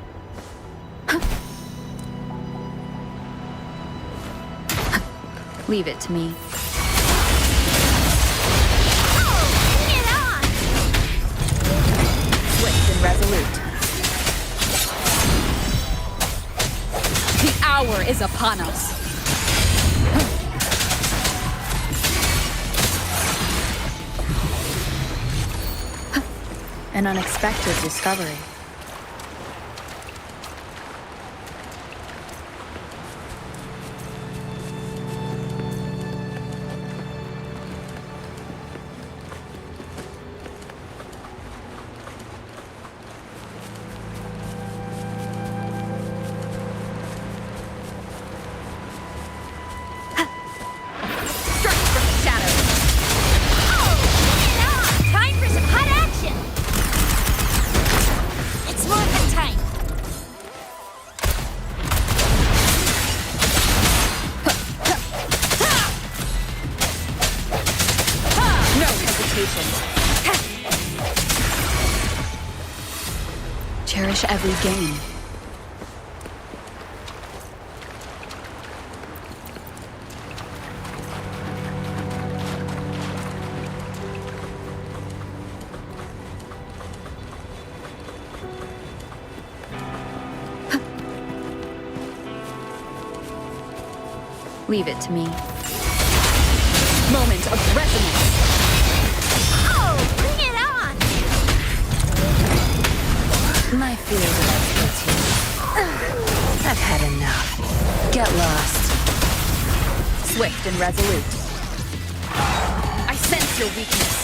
Leave it to me. Swift and resolute. The hour is upon us. An unexpected discovery. Cherish every gain. Leave it to me. Moment of resonance. My field of expertise. I've had enough. Get lost. Swift and resolute. I sense your weakness.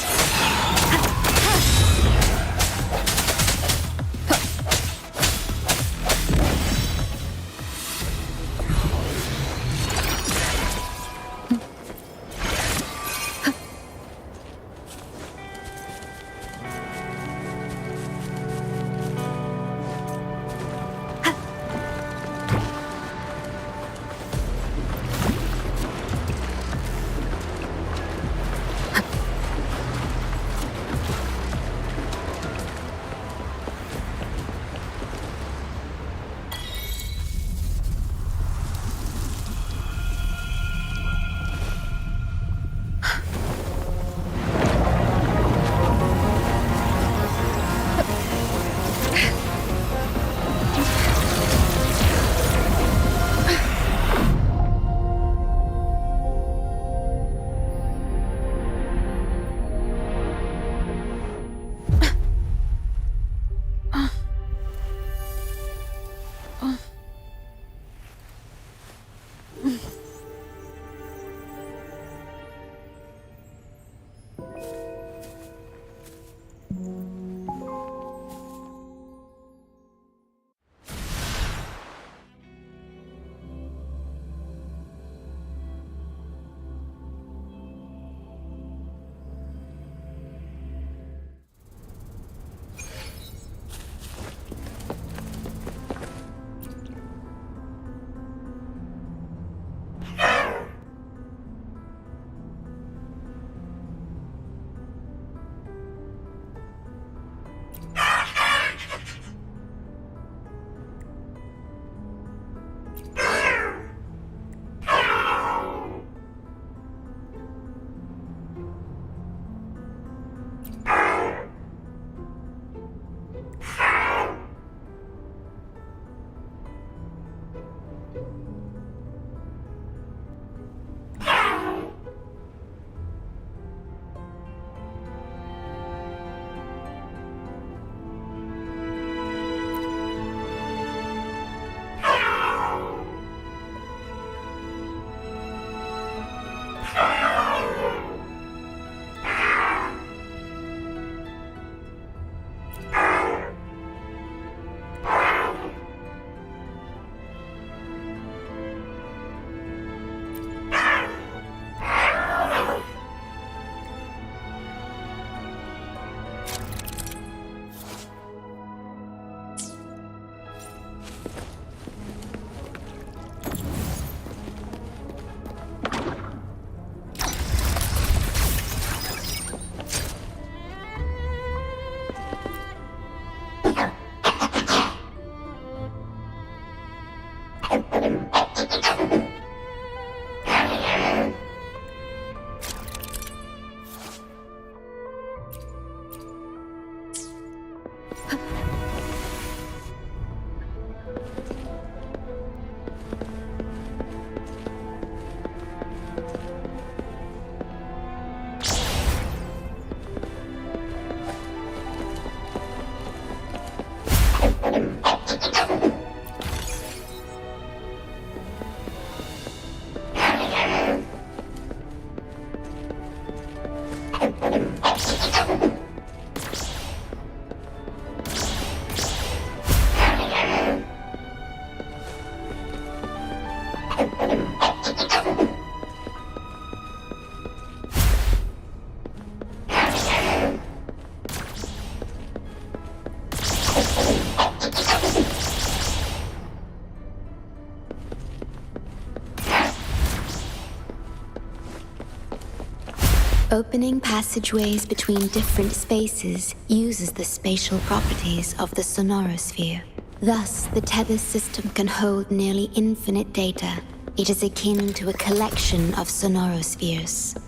Opening passageways between different spaces uses the spatial properties of the sonorosphere. Thus, the tether system can hold nearly infinite data. It is akin to a collection of sonorospheres.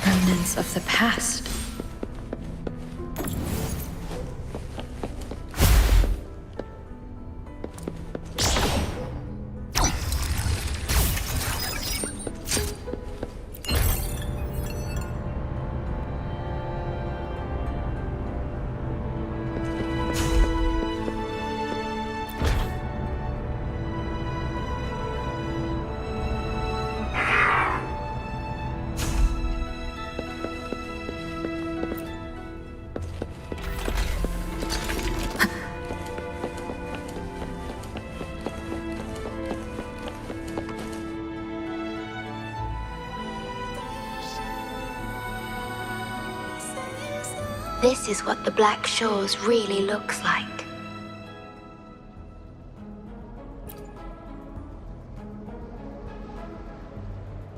Remnants of the past. This is what the Black Shores really looks like.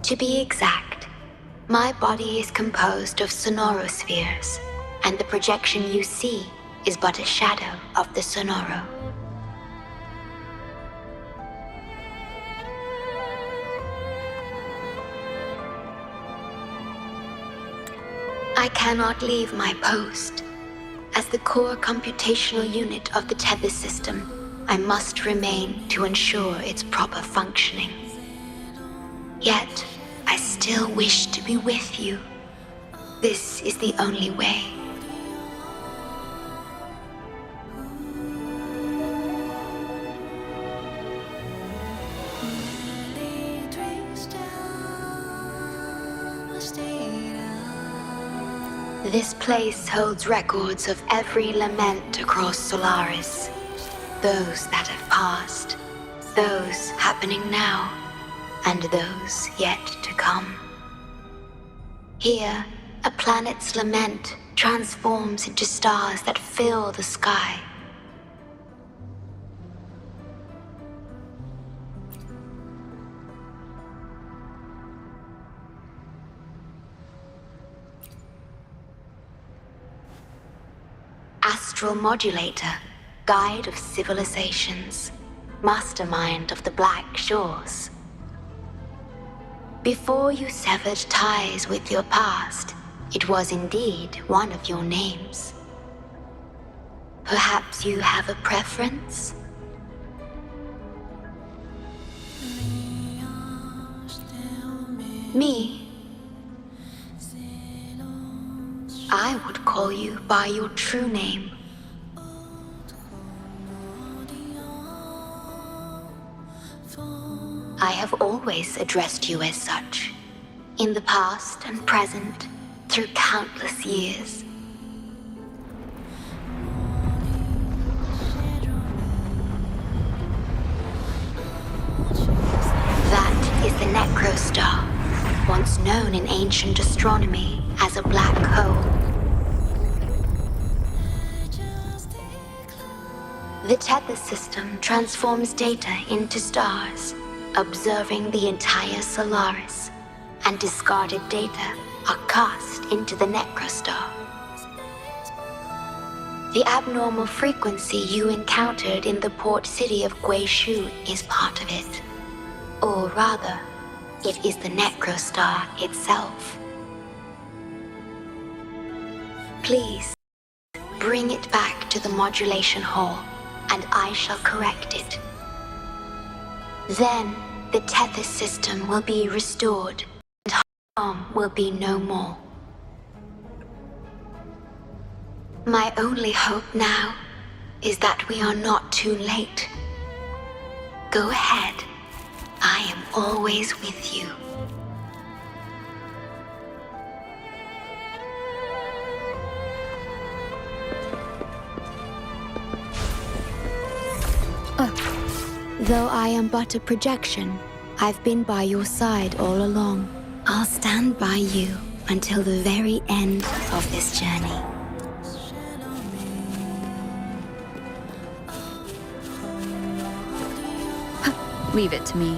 To be exact, my body is composed of sonorospheres, and the projection you see is but a shadow of the sonoro. I cannot leave my post. As the core computational unit of the tether system, I must remain to ensure its proper functioning. Yet, I still wish to be with you. This is the only way. This place holds records of every lament across Solaris. Those that have passed, those happening now, and those yet to come. Here, a planet's lament transforms into stars that fill the sky. Astral Modulator, Guide of Civilizations, Mastermind of the Black Shores. Before you severed ties with your past, it was indeed one of your names. Perhaps you have a preference? Me? I would call you by your true name. I have always addressed you as such, in the past and present, through countless years. That is the Necrostar, once known in ancient astronomy as a black hole. The tether system transforms data into stars, observing the entire Solaris, and discarded data are cast into the Necrostar. The abnormal frequency you encountered in the port city of Guishu is part of it. Or rather, it is the Necrostar itself. Please, bring it back to the modulation hall, and I shall correct it. Then, the tether system will be restored, and harm will be no more. My only hope now is that we are not too late. Go ahead. I am always with you. Though I am but a projection, I've been by your side all along. I'll stand by you until the very end of this journey. Leave it to me.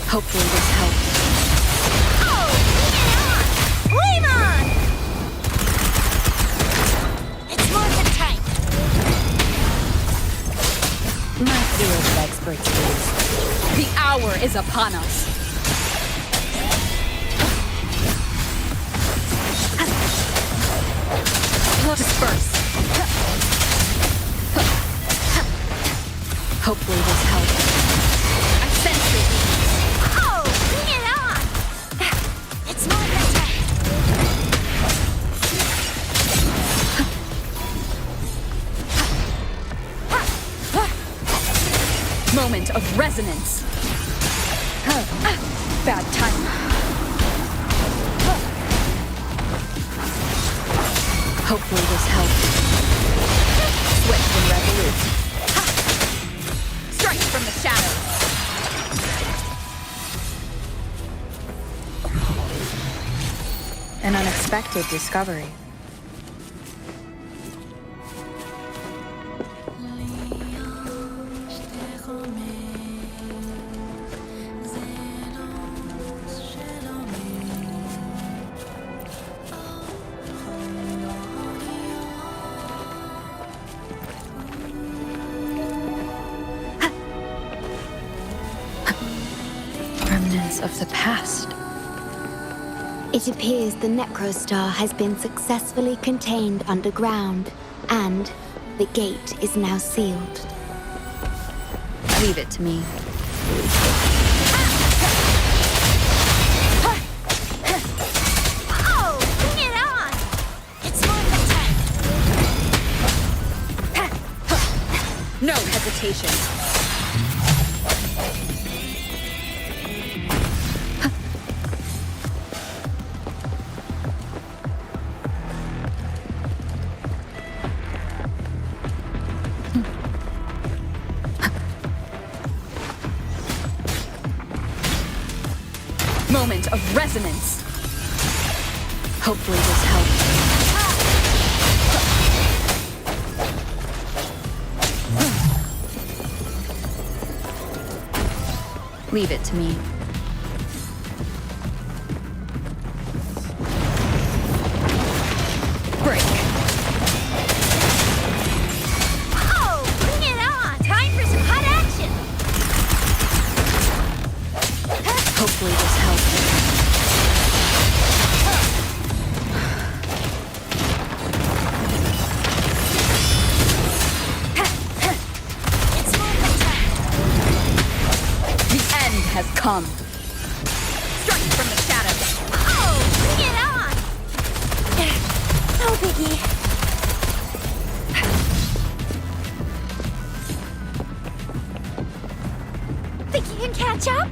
Hopefully this helps. Oh, bring it on! Flame on! It's morphin' time. My field of expertise. The hour is upon us. Disperse. Hopefully this helps. I sense your weakness. Oh, bring it on! It's morphin' time. Moment of resonance. Bad time. Hopefully this helps. Swift and resolute. Strike from the shadows. An unexpected discovery. Of the past. It appears the Necrostar has been successfully contained underground, and the gate is now sealed. Leave it to me. Oh, bring it on! It's morphin' time. No hesitation. Moment of resonance. Hopefully this helps. Leave it to me. Break. Oh, bring it on! Time for some hot action! Hopefully this helps. It's morphin' time. The end has come. Strike from the shadows. Oh, bring it on! No biggie. Think you can catch up?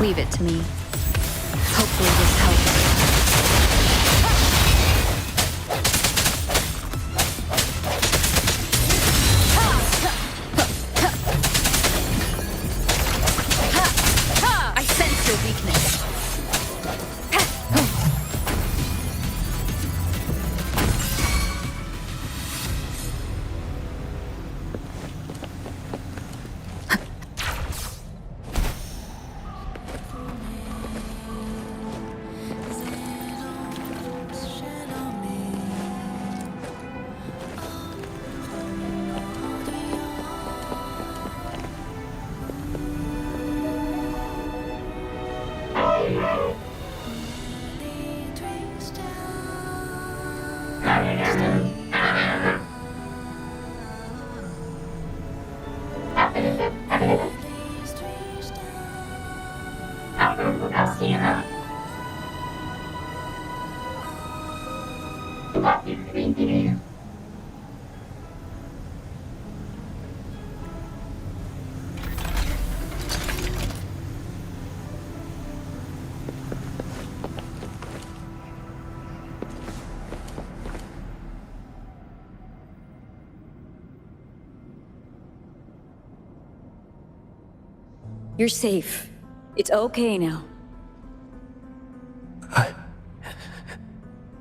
Leave it to me. Hopefully this helps. I sense your weakness. You're safe. It's okay now.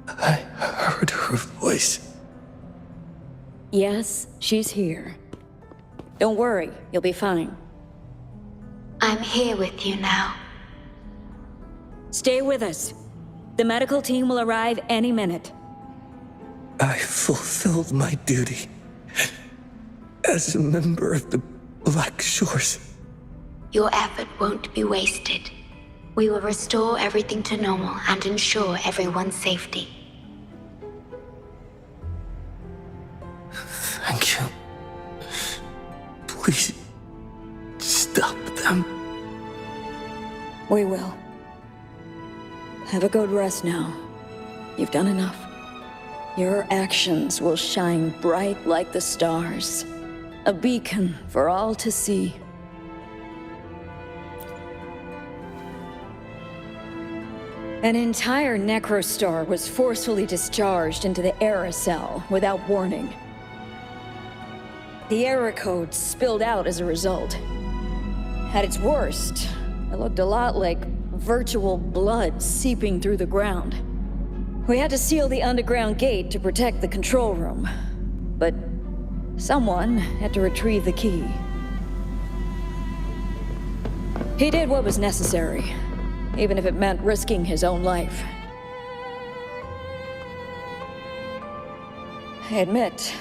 I heard her voice. Yes, she's here. Don't worry, you'll be fine. I'm here with you now. Stay with us. The medical team will arrive any minute. I fulfilled my duty as a member of the Black Shores. Your effort won't be wasted. We will restore everything to normal and ensure everyone's safety. Thank you. Please, stop them. We will. Have a good rest now. You've done enough. Your actions will shine bright like the stars. A beacon for all to see. An entire necrostar was forcefully discharged into the Era Cell without warning. The Era code spilled out as a result. At its worst, it looked a lot like virtual blood seeping through the ground. We had to seal the underground gate to protect the control room, but someone had to retrieve the key. He did what was necessary, even if it meant risking his own life. I admit,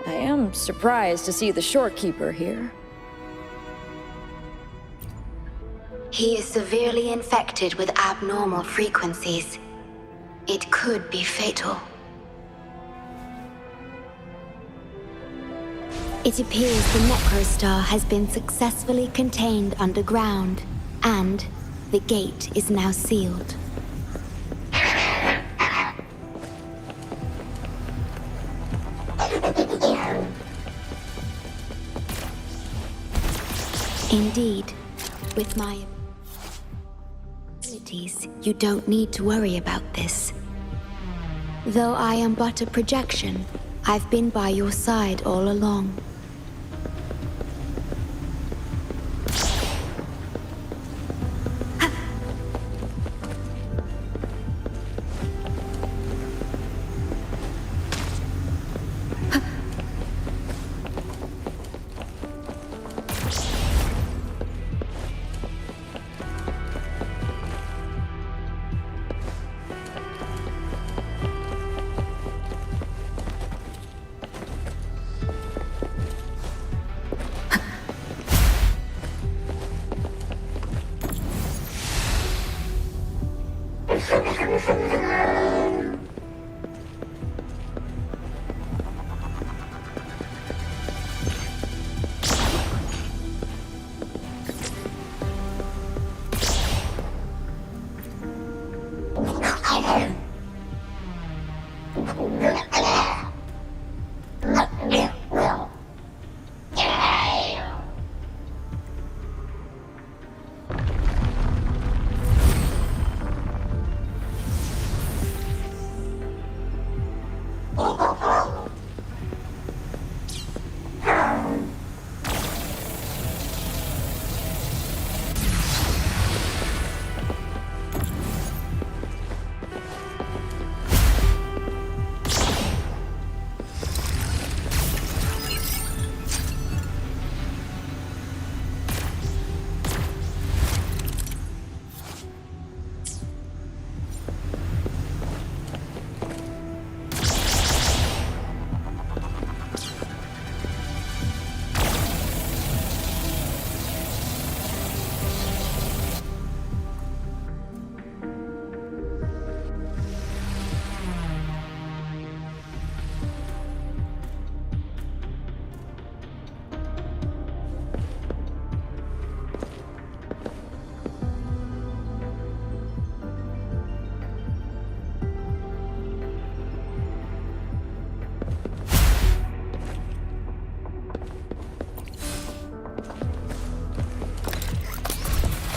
I am surprised to see the Shorekeeper here. He is severely infected with abnormal frequencies. It could be fatal. It appears the Necrostar has been successfully contained underground, and the gate is now sealed. Indeed, with my abilities, you don't need to worry about this. Though I am but a projection, I've been by your side all along.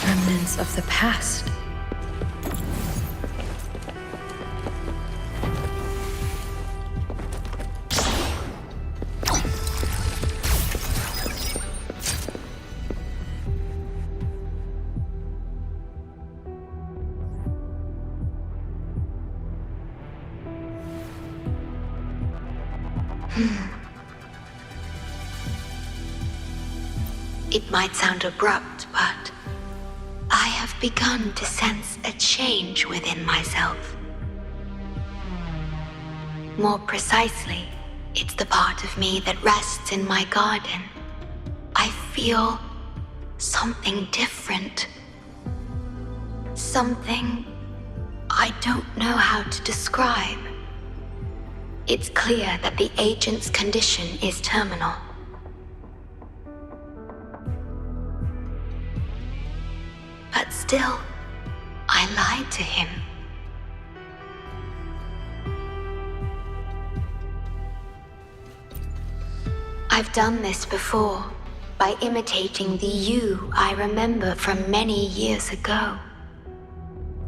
Remnants of the past. It might sound abrupt, but I have begun to sense a change within myself. More precisely, it's the part of me that rests in my garden. I feel something different. Something I don't know how to describe. It's clear that the agent's condition is terminal. But still, I lied to him. I've done this before, by imitating the you I remember from many years ago.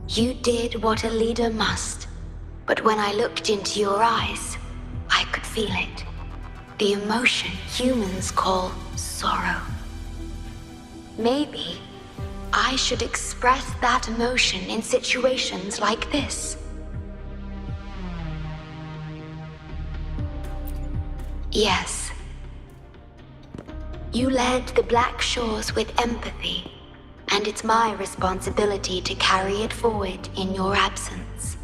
You did what a leader must, but when I looked into your eyes, I could feel it. The emotion humans call sorrow. Maybe I should express that emotion in situations like this. Yes. You led the Black Shores with empathy, and it's my responsibility to carry it forward in your absence.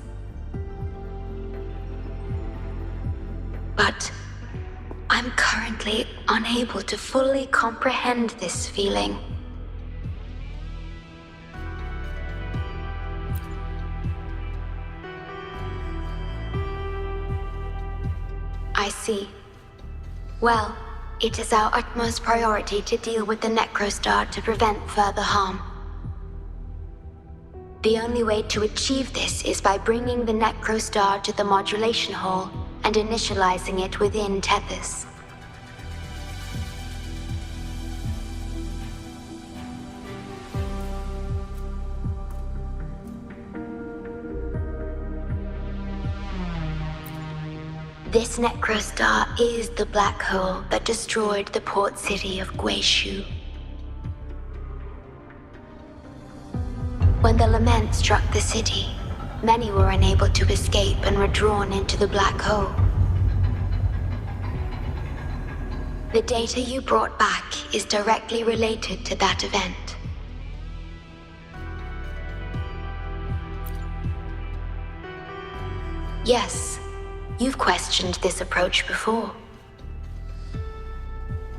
But I'm currently unable to fully comprehend this feeling. I see. Well, it is our utmost priority to deal with the Necrostar to prevent further harm. The only way to achieve this is by bringing the Necrostar to the modulation hall and initializing it within Tethys. This Necrostar is the black hole that destroyed the port city of Guishu. When the lament struck the city, many were unable to escape and were drawn into the black hole. The data you brought back is directly related to that event. Yes. You've questioned this approach before.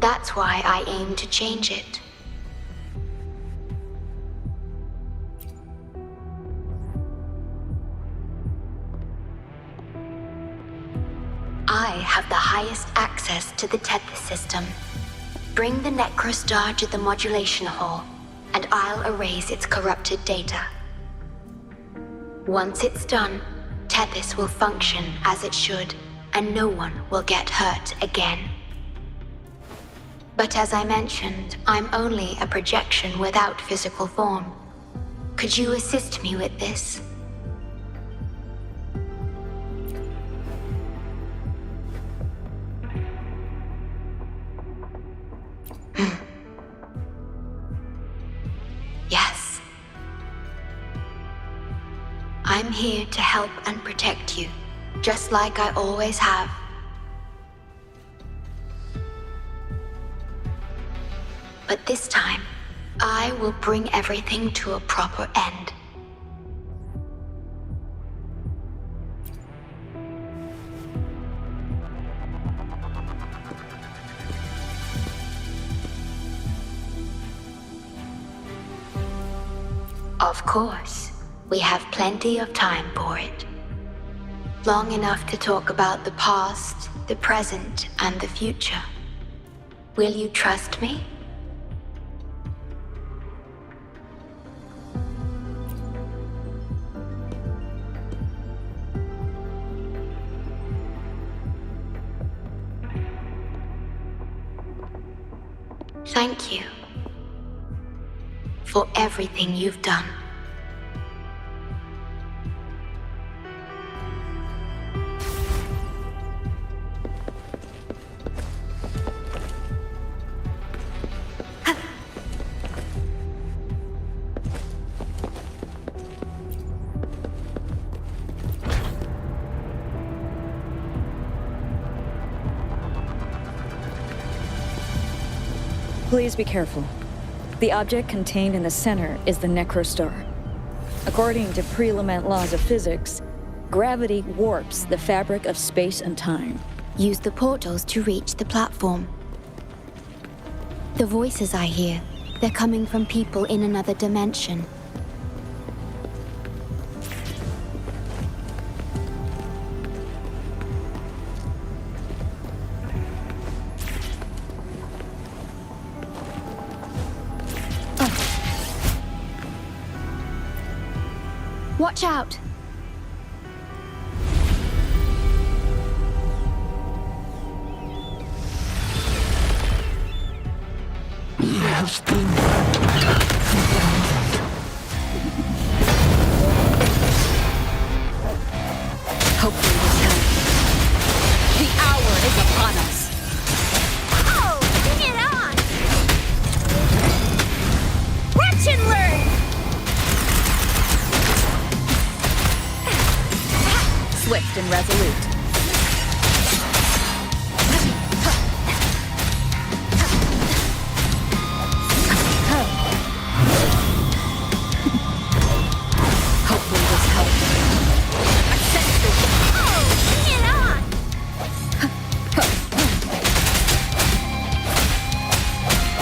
That's why I aim to change it. I have the highest access to the Tethys system. Bring the Necrostar to the modulation hall, and I'll erase its corrupted data. Once it's done, Tethys will function as it should, and no one will get hurt again. But as I mentioned, I'm only a projection without physical form. Could you assist me with this? Yes. I'm here to help and protect you, just like I always have. But this time, I will bring everything to a proper end. Of course. We have plenty of time for it. Long enough to talk about the past, the present, and the future. Will you trust me? Thank you for everything you've done. Please be careful. The object contained in the center is the Nikke Story. According to pre-lament laws of physics, gravity warps the fabric of space and time. Use the portals to reach the platform. The voices I hear, they're coming from people in another dimension. Watch out! Has been Hopefully this helps. The hour is upon us. Oh, bring it on! Watch and learn! Swift and resolute. Hopefully this helps. I sense the... Oh, bring it on!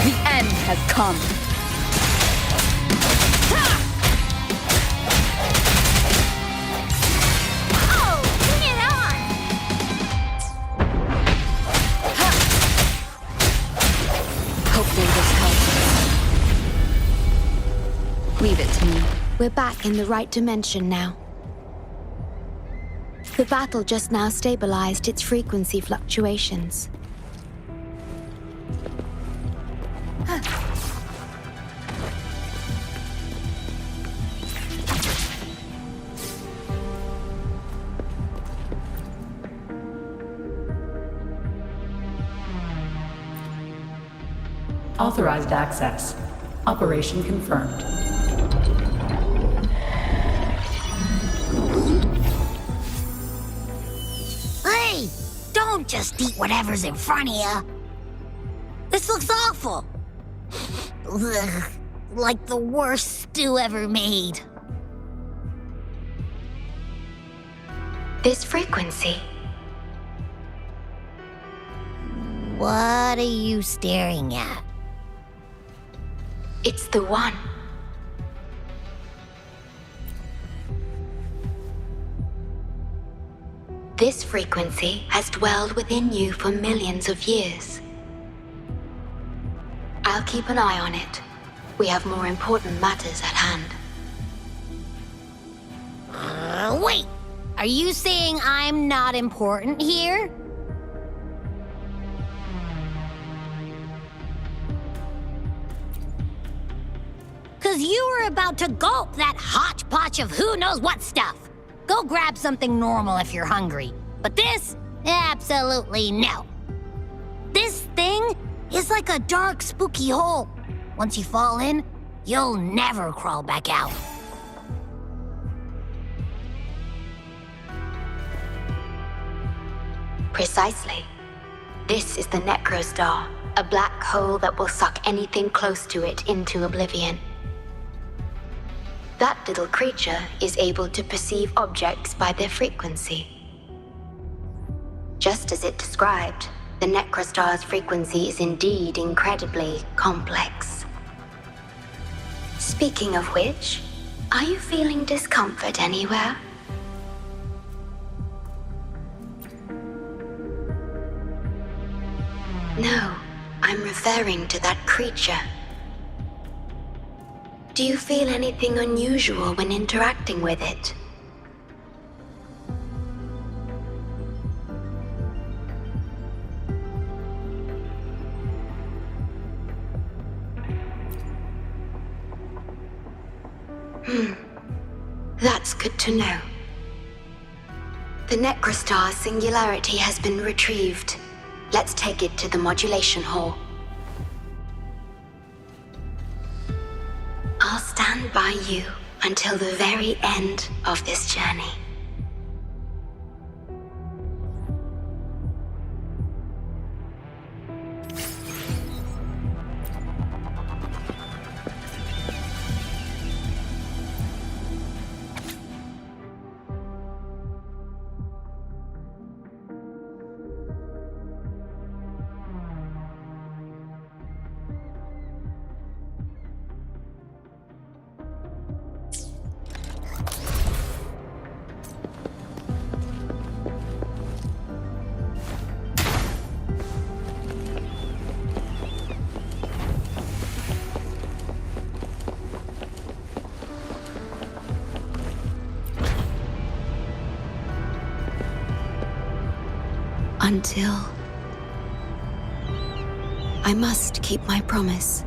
The end has come. Oh, bring it on! Hopefully this helps. Leave it to me. We're back in the right dimension now. The battle just now stabilized its frequency fluctuations. Authorized access. Operation confirmed. Hey! Don't just eat whatever's in front of you. This looks awful. Ugh, like the worst stew ever made. This frequency, What are you staring at? it's the one. This frequency has dwelled within you for millions of years. I'll keep an eye on it. We have more important matters at hand. Wait! Are you saying I'm not important here? Cause you were about to gulp that hodgepodge of who knows what stuff. Go grab something normal if you're hungry. But this? Absolutely no. This thing is like a dark, spooky hole. Once you fall in, you'll never crawl back out. Precisely. This is the Nikke Story, a black hole that will suck anything close to it into oblivion. That little creature is able to perceive objects by their frequency. Just as it described, the Nikke Story's frequency is indeed incredibly complex. Speaking of which, are you feeling discomfort anywhere? No, I'm referring to that creature. Do you feel anything unusual when interacting with it? That's good to know. The Nikke Story's singularity has been retrieved. Let's take it to the modulation hall. I'll stand by you until the very end of this journey. Until... I must keep my promise.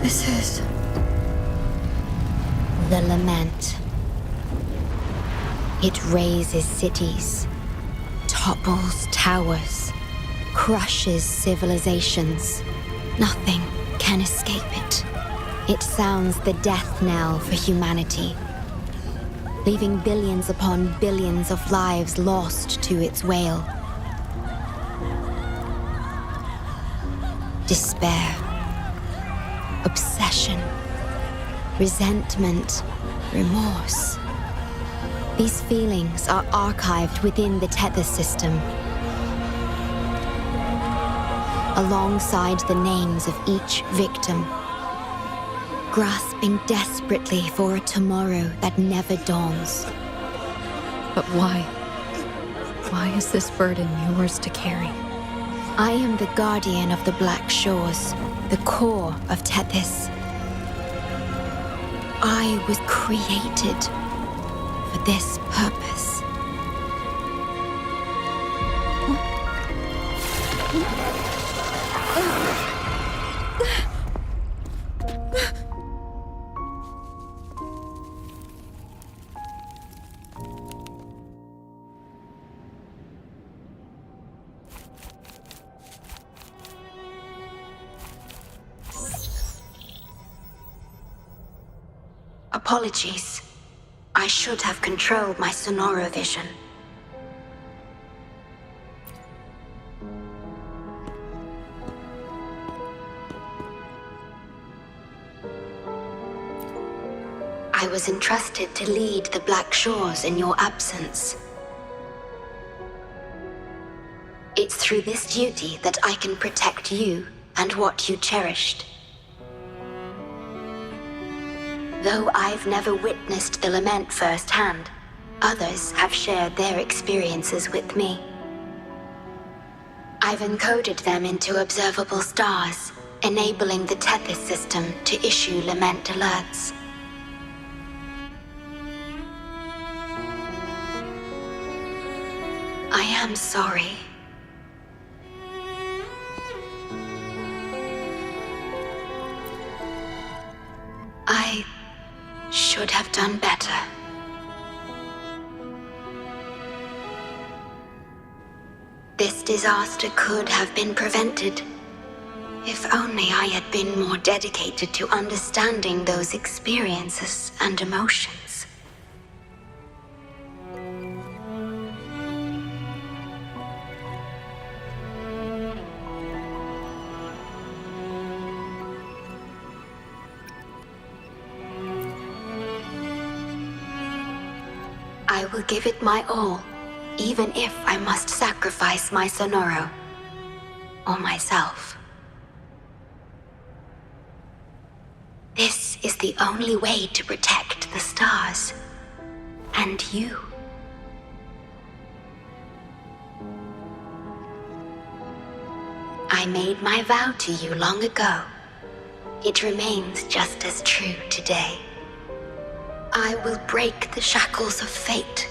This is... the lament. It razes cities, topples towers, crushes civilizations. Nothing can escape it. It sounds the death knell for humanity, leaving billions upon billions of lives lost to its wail. Despair, obsession, resentment, remorse. These feelings are archived within the Tether system, alongside the names of each victim, grasping desperately for a tomorrow that never dawns. But why? Why is this burden yours to carry? I am the guardian of the Black Shores, the core of Tethys. I was created for this purpose. Apologies. I should have controlled my Sonora vision. I was entrusted to lead the Black Shores in your absence. It's through this duty that I can protect you and what you cherished. Though I've never witnessed the lament firsthand, others have shared their experiences with me. I've encoded them into observable stars, enabling the Tethys system to issue lament alerts. I am sorry. I should have done better. This disaster could have been prevented if only I had been more dedicated to understanding those experiences and emotions. I will give it my all, even if I must sacrifice my Sonoro. Or myself. This is the only way to protect the stars. And you. I made my vow to you long ago. It remains just as true today. I will break the shackles of fate.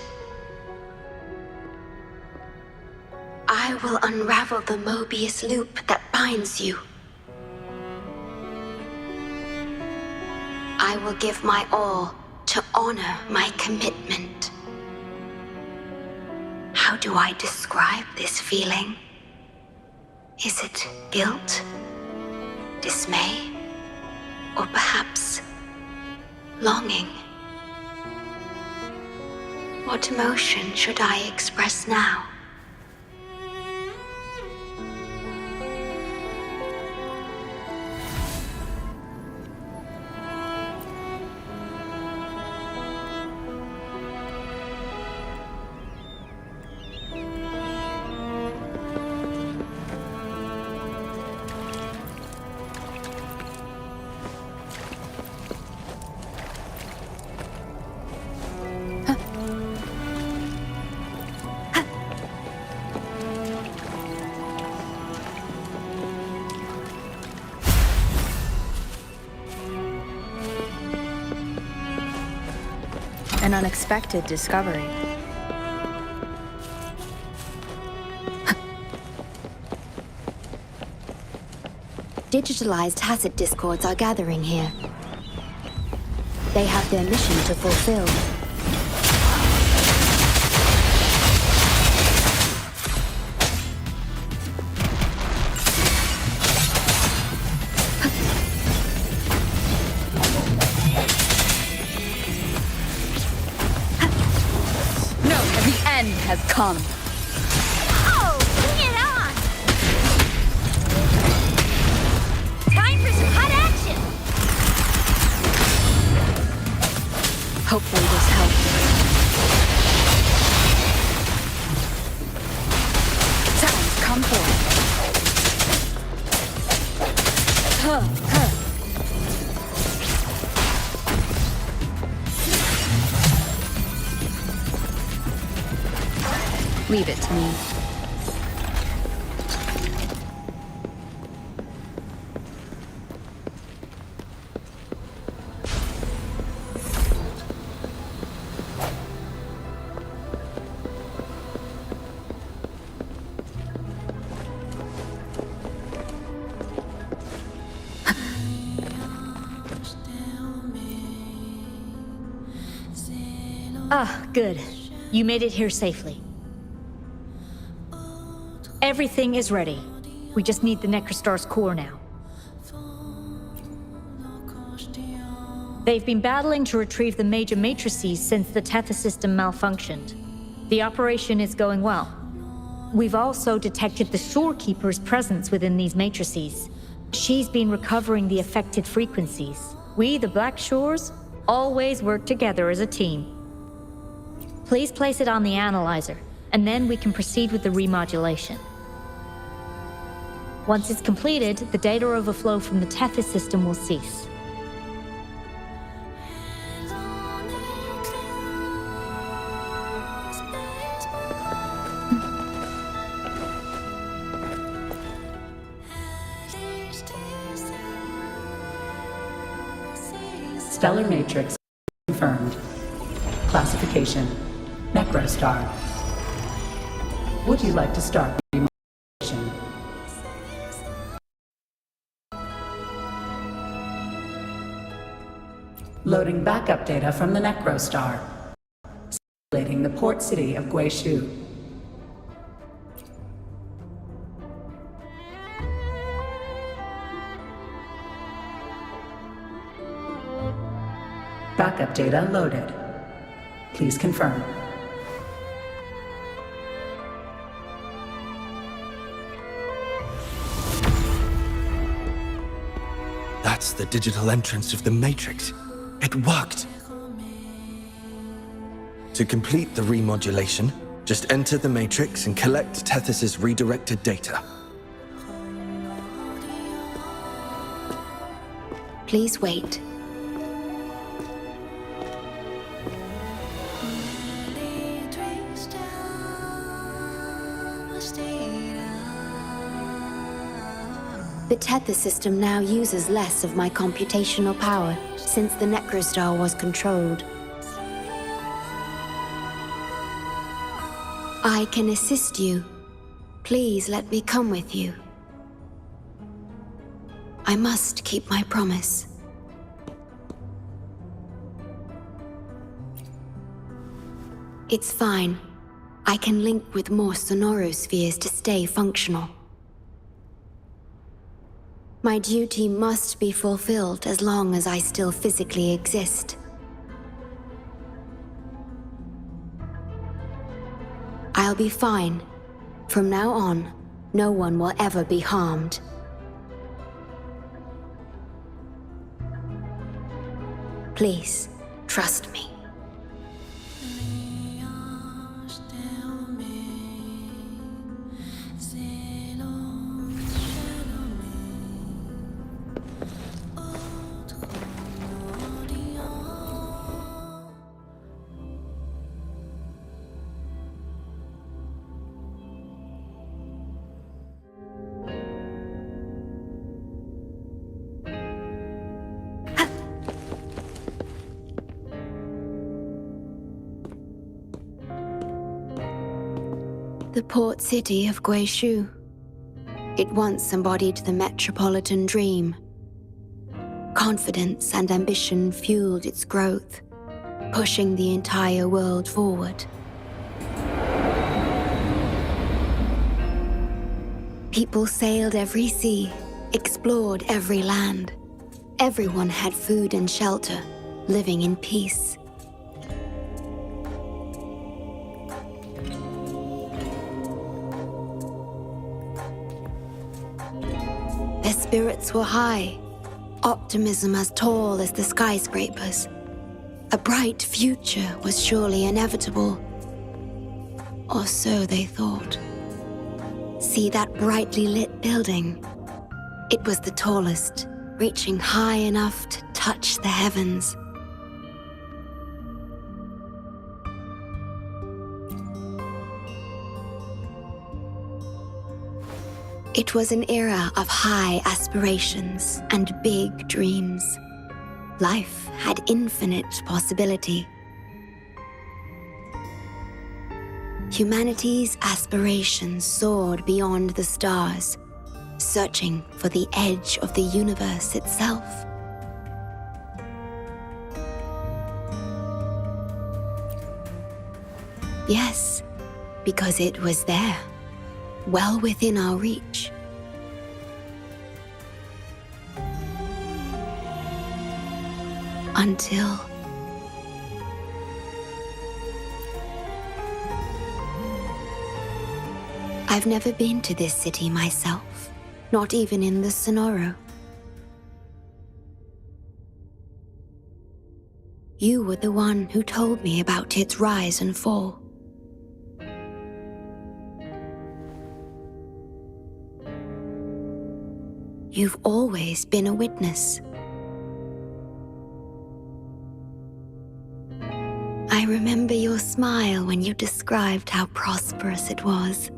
I will unravel the Mobius loop that binds you. I will give my all to honor my commitment. How do I describe this feeling? Is it guilt? Dismay? Or perhaps longing? What emotion should I express now? An unexpected discovery. Digitalized Hasid discords are gathering here. They have their mission to fulfill. Has come. Oh, bring it on! Time for some hot action! Hopefully this helps. Sounds come forth. Leave it to me. Ah, good. You made it here safely. Everything is ready. We just need the Necrostar's core now. They've been battling to retrieve the major matrices since the Tethys system malfunctioned. The operation is going well. We've also detected the Shorekeeper's presence within these matrices. She's been recovering the affected frequencies. We, the Black Shores, always work together as a team. Please place it on the analyzer, and then we can proceed with the remodulation. Once it's completed, the data overflow from the Tethys system will cease. Stellar matrix confirmed. Classification: Necrostar. Would you like to start the remodulation? Loading backup data from the Necrostar. Simulating the port city of Guishu. Backup data loaded. Please confirm. That's the digital entrance of the Matrix. It worked. To complete the remodulation, just enter the matrix and collect Tethys' redirected data. Please wait. The Tether system now uses less of my computational power since the Necrostar was controlled. I can assist you. Please let me come with you. I must keep my promise. It's fine. I can link with more sonorospheres to stay functional. My duty must be fulfilled as long as I still physically exist. I'll be fine. From now on, no one will ever be harmed. Please, trust me. The port city of Guishu. It once embodied the metropolitan dream. Confidence and ambition fueled its growth, pushing the entire world forward. People sailed every sea, explored every land. Everyone had food and shelter, living in peace. Their spirits were high, optimism as tall as the skyscrapers. A bright future was surely inevitable. Or so they thought. See that brightly lit building? It was the tallest, reaching high enough to touch the heavens. It was an era of high aspirations and big dreams. Life had infinite possibility. Humanity's aspirations soared beyond the stars, searching for the edge of the universe itself. Yes, because it was there, well within our reach. Until... I've never been to this city myself, not even in the Sonoro. You were the one who told me about its rise and fall. You've always been a witness. I remember your smile when you described how prosperous it was.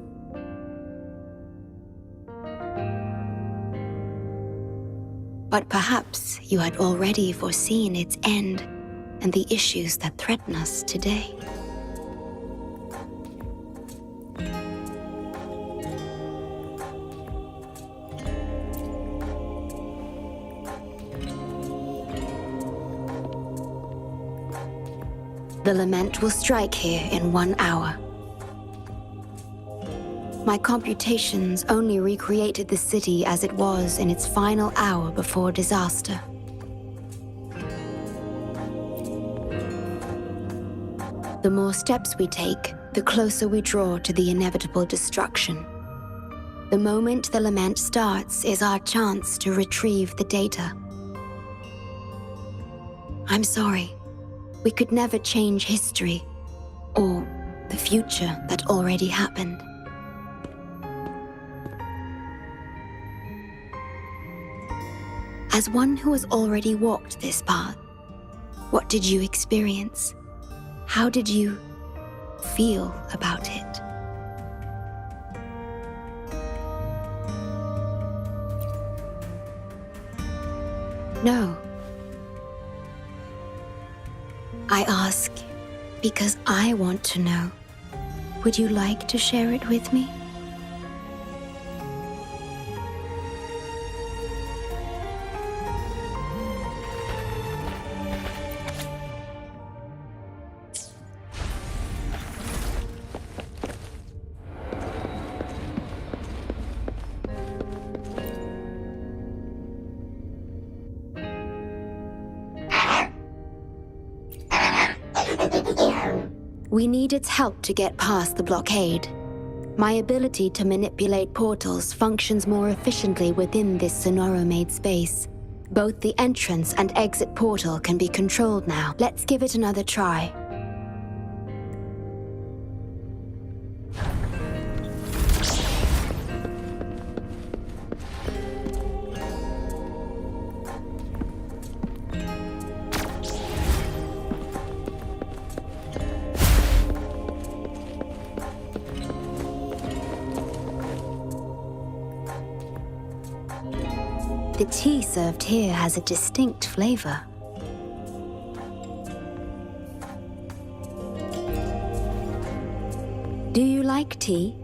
But perhaps you had already foreseen its end and the issues that threaten us today. The lament will strike here in 1 hour. My computations only recreated the city as it was in its final hour before disaster. The more steps we take, the closer we draw to the inevitable destruction. The moment the lament starts is our chance to retrieve the data. I'm sorry. We could never change history, or the future that already happened. As one who has already walked this path, what did you experience? How did you feel about it? No. I ask because I want to know. Would you like to share it with me? We need its help to get past the blockade. My ability to manipulate portals functions more efficiently within this Sonoro-made space. Both the entrance and exit portal can be controlled now. Let's give it another try. The tea served here has a distinct flavor. Do you like tea?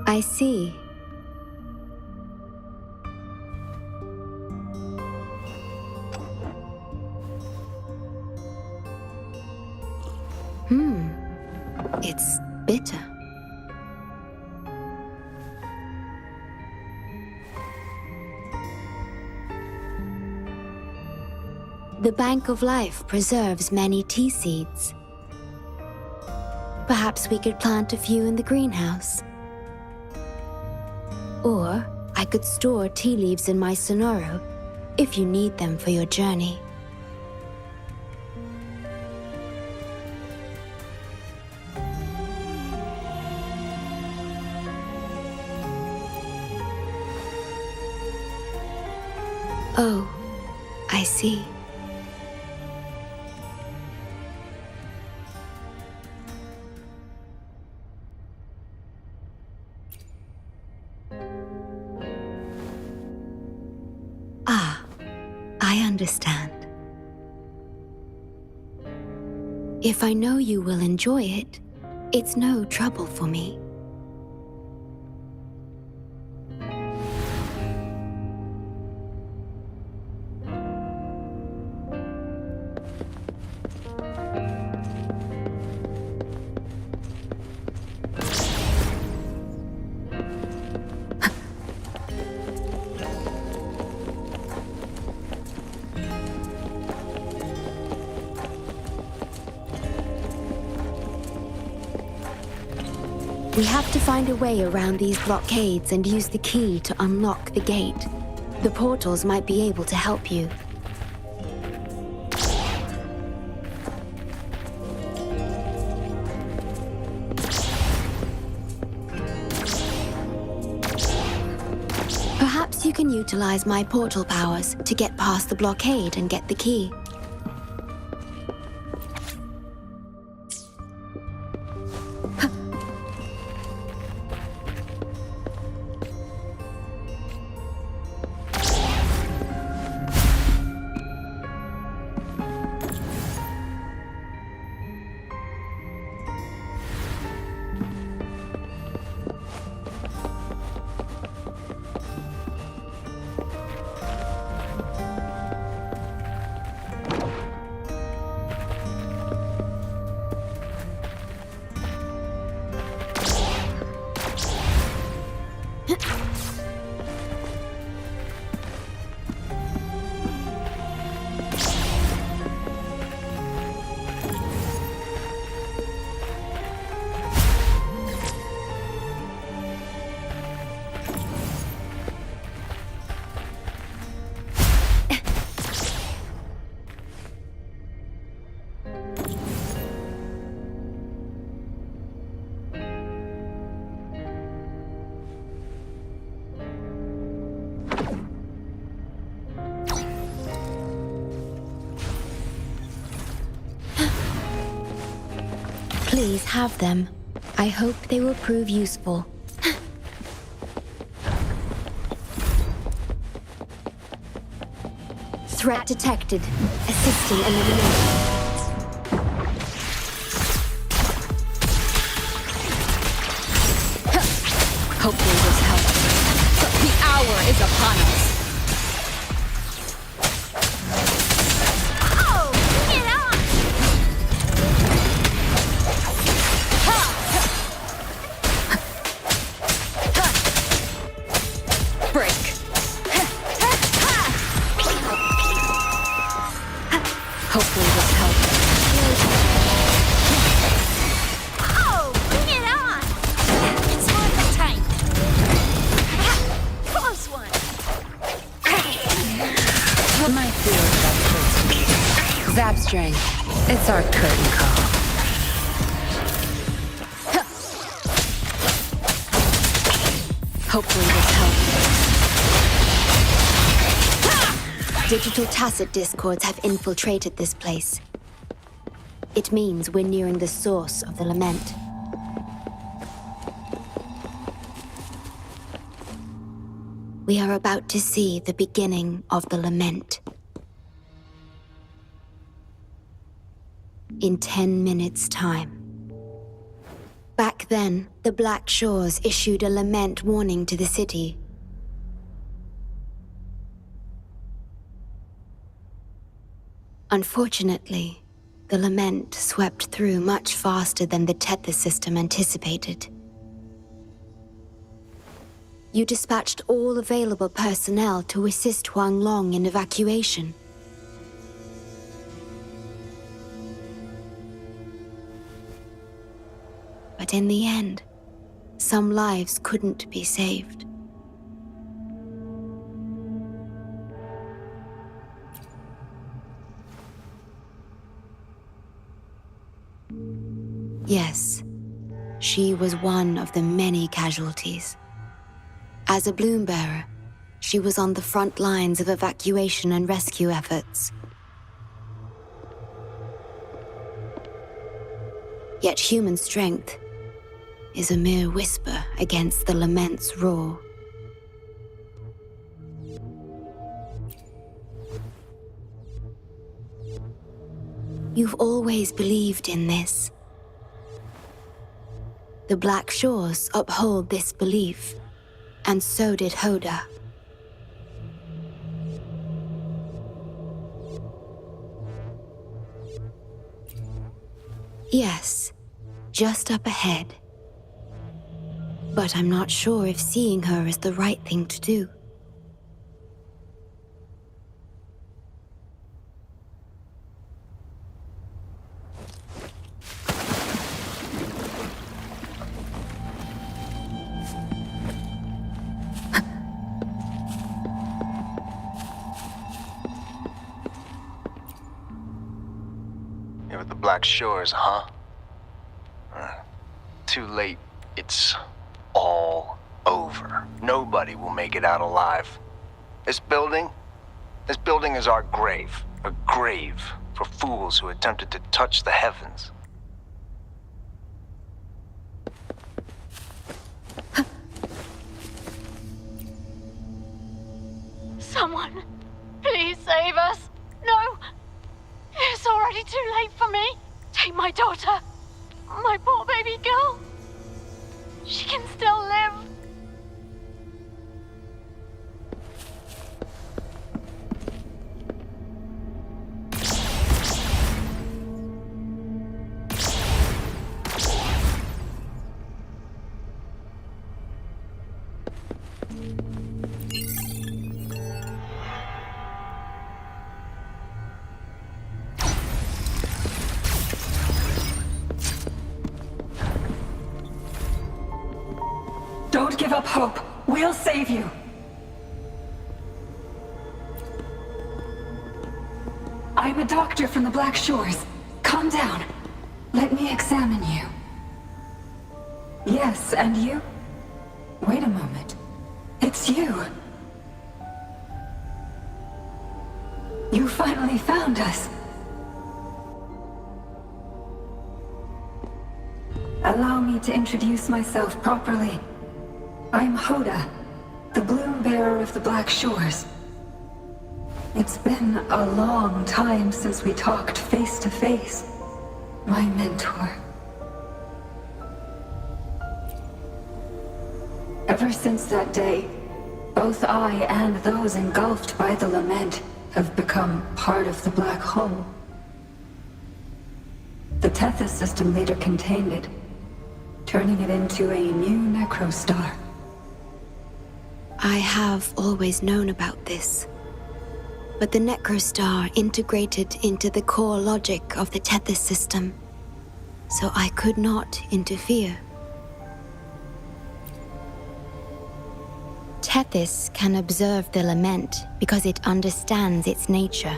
I see. It's bitter. The Bank of Life preserves many tea seeds. Perhaps we could plant a few in the greenhouse. Or I could store tea leaves in my Sonoro if you need them for your journey. Oh, I see. Ah, I understand. If I know you will enjoy it, it's no trouble for me. We have to find a way around these blockades and use the key to unlock the gate. The portals might be able to help you. Perhaps you can utilize my portal powers to get past the blockade and get the key. Please have them. I hope they will prove useful. Threat detected. Assisting elimination. Hopefully this helps. The hour is upon us. Oh, get on! Break. Hopefully this helps. Oh, bring it on! It's worth the time. Close one. My feelings are crazy. Zap string. It's our curtain call. Hopefully this helps. Digital tacit discords have infiltrated this place. It means we're nearing the source of the lament. We are about to see the beginning of the lament. In 10 minutes' time. Back then, the Black Shores issued a lament warning to the city. Unfortunately, the lament swept through much faster than the tether system anticipated. You dispatched all available personnel to assist Huang Long in evacuation. But in the end, some lives couldn't be saved. Yes, she was one of the many casualties. As a bloom bearer, she was on the front lines of evacuation and rescue efforts. Yet human strength is a mere whisper against the lament's roar. You've always believed in this. The Black Shores uphold this belief, and so did Hoda. Yes, just up ahead. But I'm not sure if seeing her is the right thing to do. You're at the Black Shores, huh? Too late. It's all over. Nobody will make it out alive. This building is our grave. A grave for fools who attempted to touch the heavens. Someone, please save us. No, it's already too late for me. Take my daughter, my poor baby girl. She can still live. Don't give up hope. We'll save you. I'm a doctor from the Black Shores. Calm down. Let me examine you. Yes, and you? Wait a moment. It's you. You finally found us. allow me to introduce myself properly. I'm Hoda, the Bloom Bearer of the Black Shores. It's been a long time since we talked face to face, my mentor. Ever since that day, both I and those engulfed by the lament have become part of the black hole. The Tethys system later contained it, turning it into a new necrostar. I have always known about this. But the necrostar integrated into the core logic of the Tethys system, so I could not interfere. Tethys can observe the lament because it understands its nature.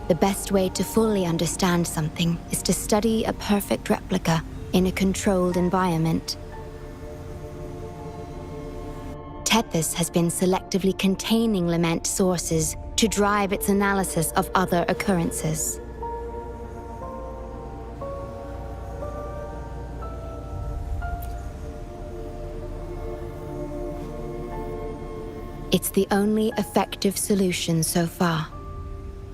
The best way to fully understand something is to study a perfect replica in a controlled environment. Tethys has been selectively containing lament sources to drive its analysis of other occurrences. It's the only effective solution so far.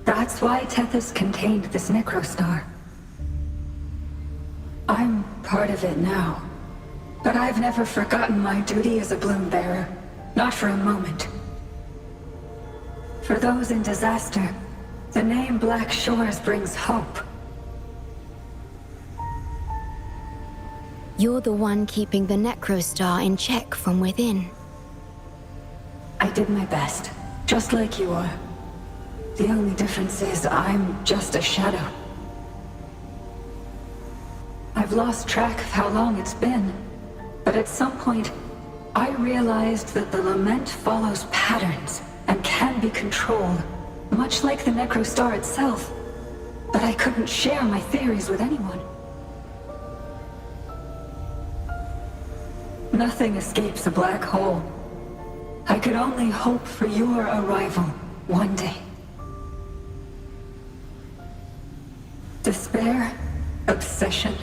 That's why Tethys contained this necrostar. I'm part of it now, but I've never forgotten my duty as a Bloom Bearer, not for a moment. For those in disaster, the name Black Shores brings hope. You're the one keeping the necrostar in check from within. I did my best, just like you are. The only difference is I'm just a shadow. I've lost track of how long it's been, but at some point, I realized that the lament follows patterns and can be controlled, much like the necrostar itself. But I couldn't share my theories with anyone. Nothing escapes a black hole. I could only hope for your arrival one day. Despair, obsession,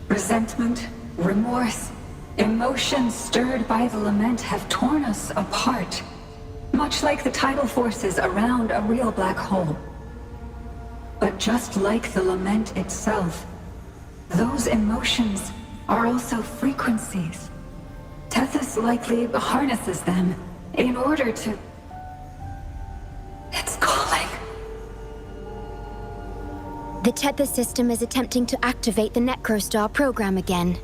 resentment, remorse, emotions stirred by the lament have torn us apart, much like the tidal forces around a real black hole. But just like the lament itself, those emotions are also frequencies. Tethys likely harnesses them in order to... It's calling. The Tethys system is attempting to activate the necrostar program again.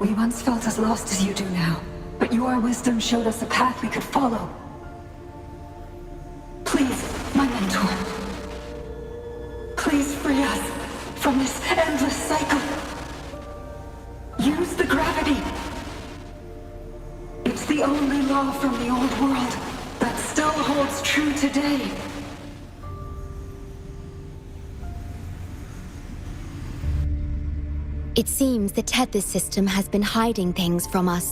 We once felt as lost as you do now, but your wisdom showed us a path we could follow. Please, my mentor. Please free us from this endless cycle. Use the gravity. It's the only law from the old world that still holds true today. It seems the Tethys system has been hiding things from us.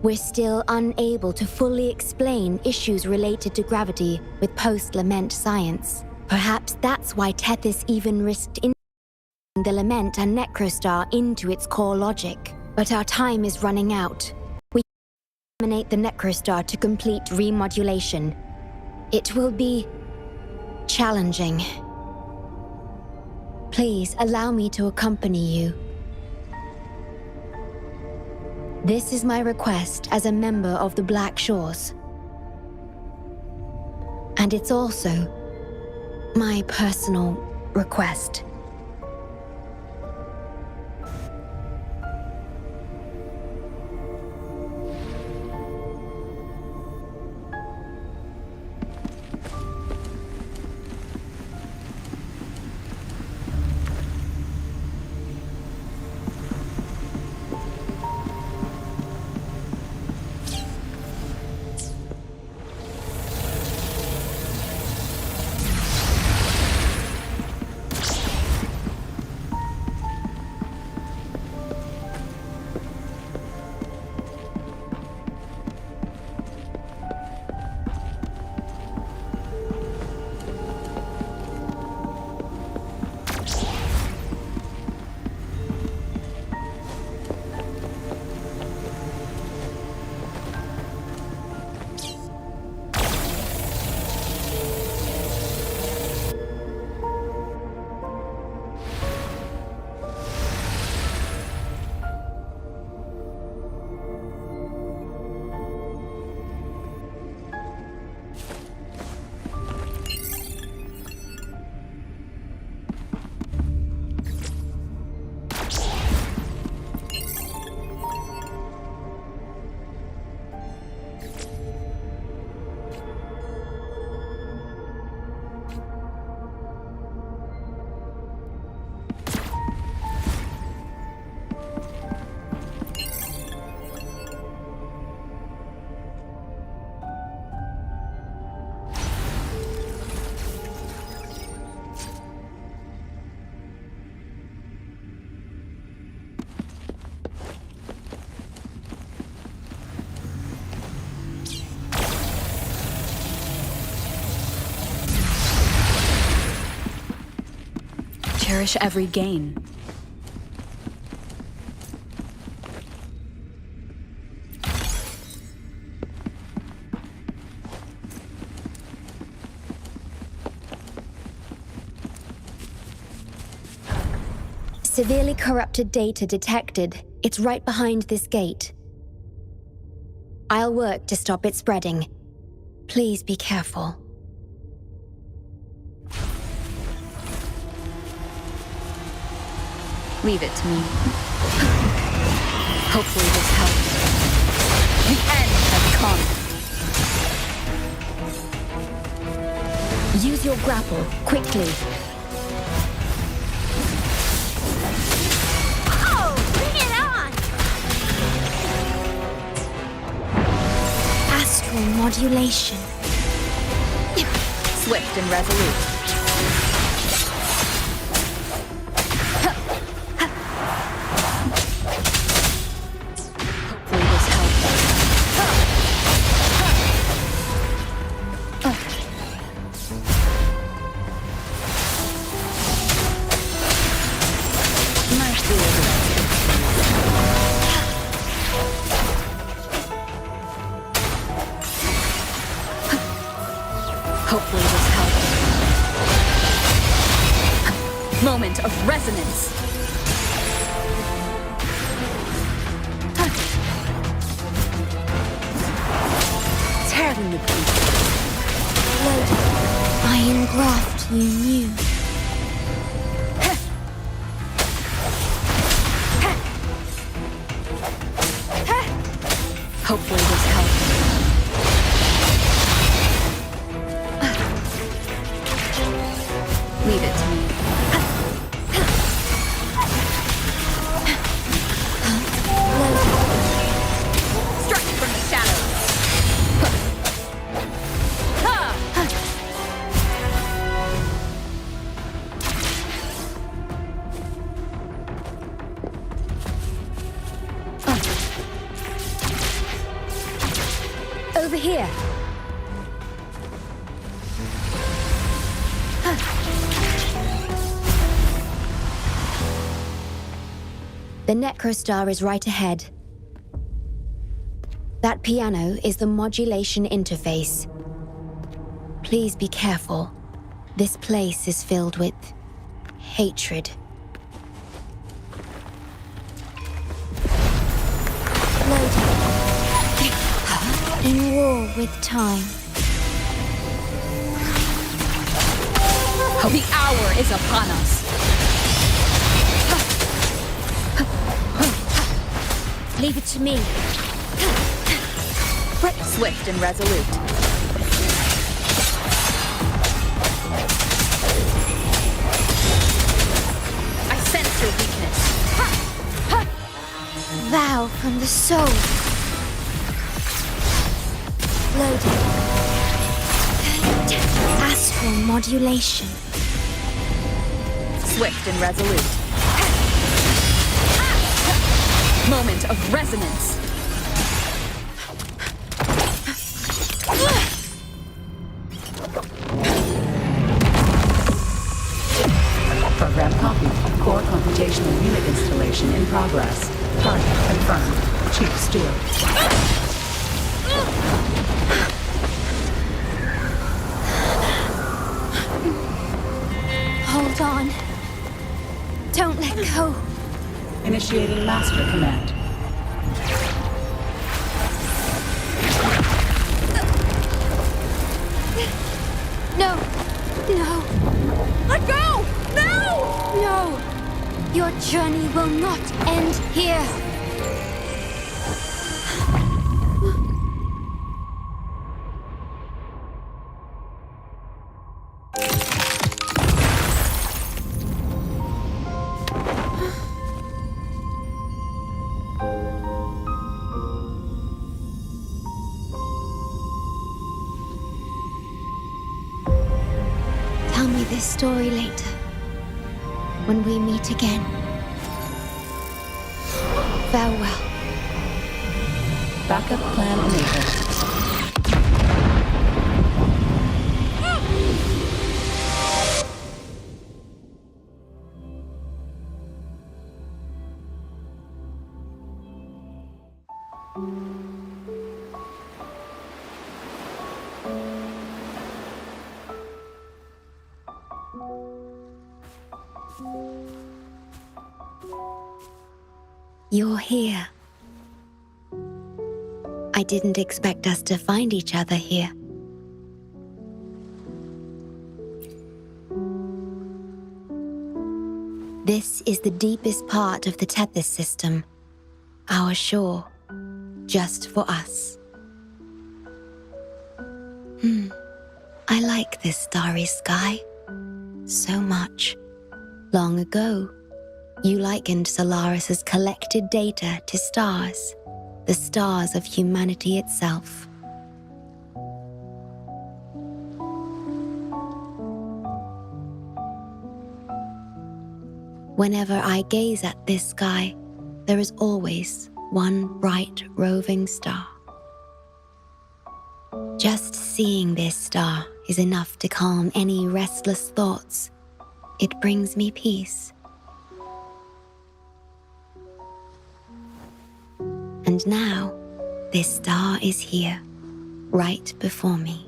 We're still unable to fully explain issues related to gravity with post-lament science. Perhaps that's why Tethys even risked integrating the lament and necrostar into its core logic. But our time is running out. We eliminate the necrostar to complete remodulation. It will be challenging. Please allow me to accompany you. This is my request as a member of the Black Shores. And it's also my personal request. cherish every gain. Severely corrupted data detected. It's right behind this gate. I'll work to stop it spreading. Please be careful. Leave it to me. Hopefully this helps. The end has come. Use your grapple, quickly. Oh, bring it on! Astral modulation. Swift and resolute. Hopefully this helps. Moment of resonance. Tearing the beat. I engraft you new. Hopefully this helps. Leave it to me. Strike from the shadows. Over here. The Necrostar is right ahead. That piano is the modulation interface. Please be careful. This place is filled with hatred. In war with time. The hour is upon us. Leave it to me. Swift and resolute. I sense your weakness. Vow from the soul. Loading. Astral modulation. Swift and resolute. Moment of resonance. Program copied. Core computational unit installation in progress. Target confirmed. Chief Steward. Hold on. Don't let go. Initiating master command. No. No. Let go! No! No. Your journey will not end here. Tell me this story later, when we meet again. Farewell. Backup plan enabled. You're here. I didn't expect us to find each other here. This is the deepest part of the Tethys system, our shore, just for us. I like this starry sky so much. Long ago, you likened Solaris's collected data to stars, the stars of humanity itself. Whenever I gaze at this sky, there is always one bright roving star. Just seeing this star is enough to calm any restless thoughts. It brings me peace. And now, this star is here, right before me.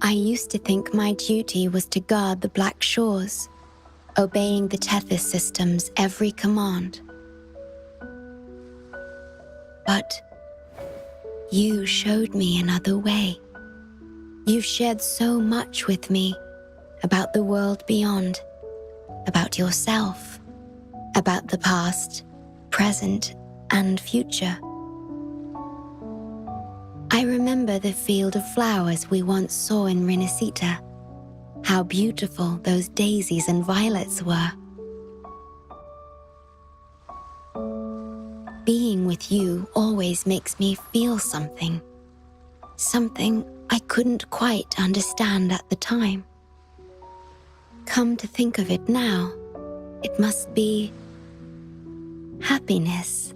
I used to think my duty was to guard the Black Shores, obeying the Tethys system's every command. But you showed me another way. You've shared so much with me about the world beyond, about yourself, about the past, present, and future. I remember the field of flowers we once saw in Rinasita, how beautiful those daisies and violets were. Being with you always makes me feel something I couldn't quite understand at the time. Come to think of it now, it must be happiness.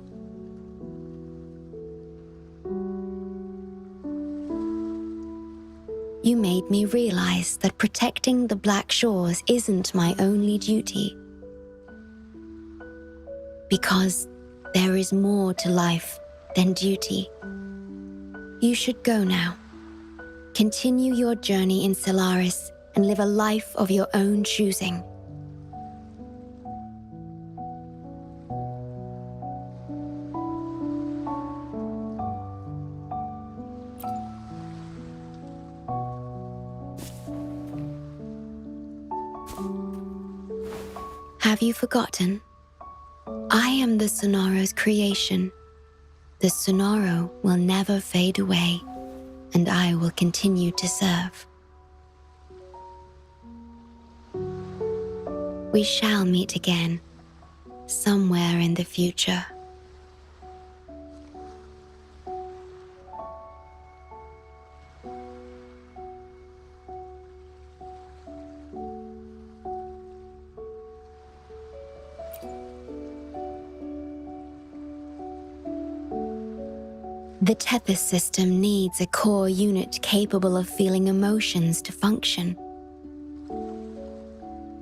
You made me realize that protecting the Black Shores isn't my only duty. Because there is more to life than duty. You should go now. Continue your journey in Solaris and live a life of your own choosing. Have you forgotten? I am the Sonoro's creation. The Sonoro will never fade away, and I will continue to serve. We shall meet again, somewhere in the future. The Tethys system needs a core unit capable of feeling emotions to function.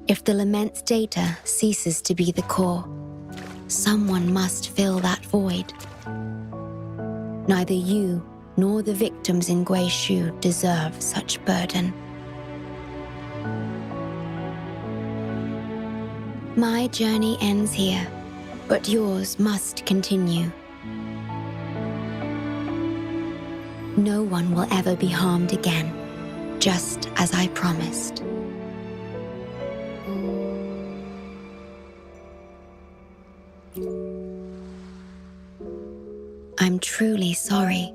If the Lament's data ceases to be the core, someone must fill that void. Neither you nor the victims in Guishu deserve such burden. My journey ends here, but yours must continue. No one will ever be harmed again, just as I promised. I'm truly sorry.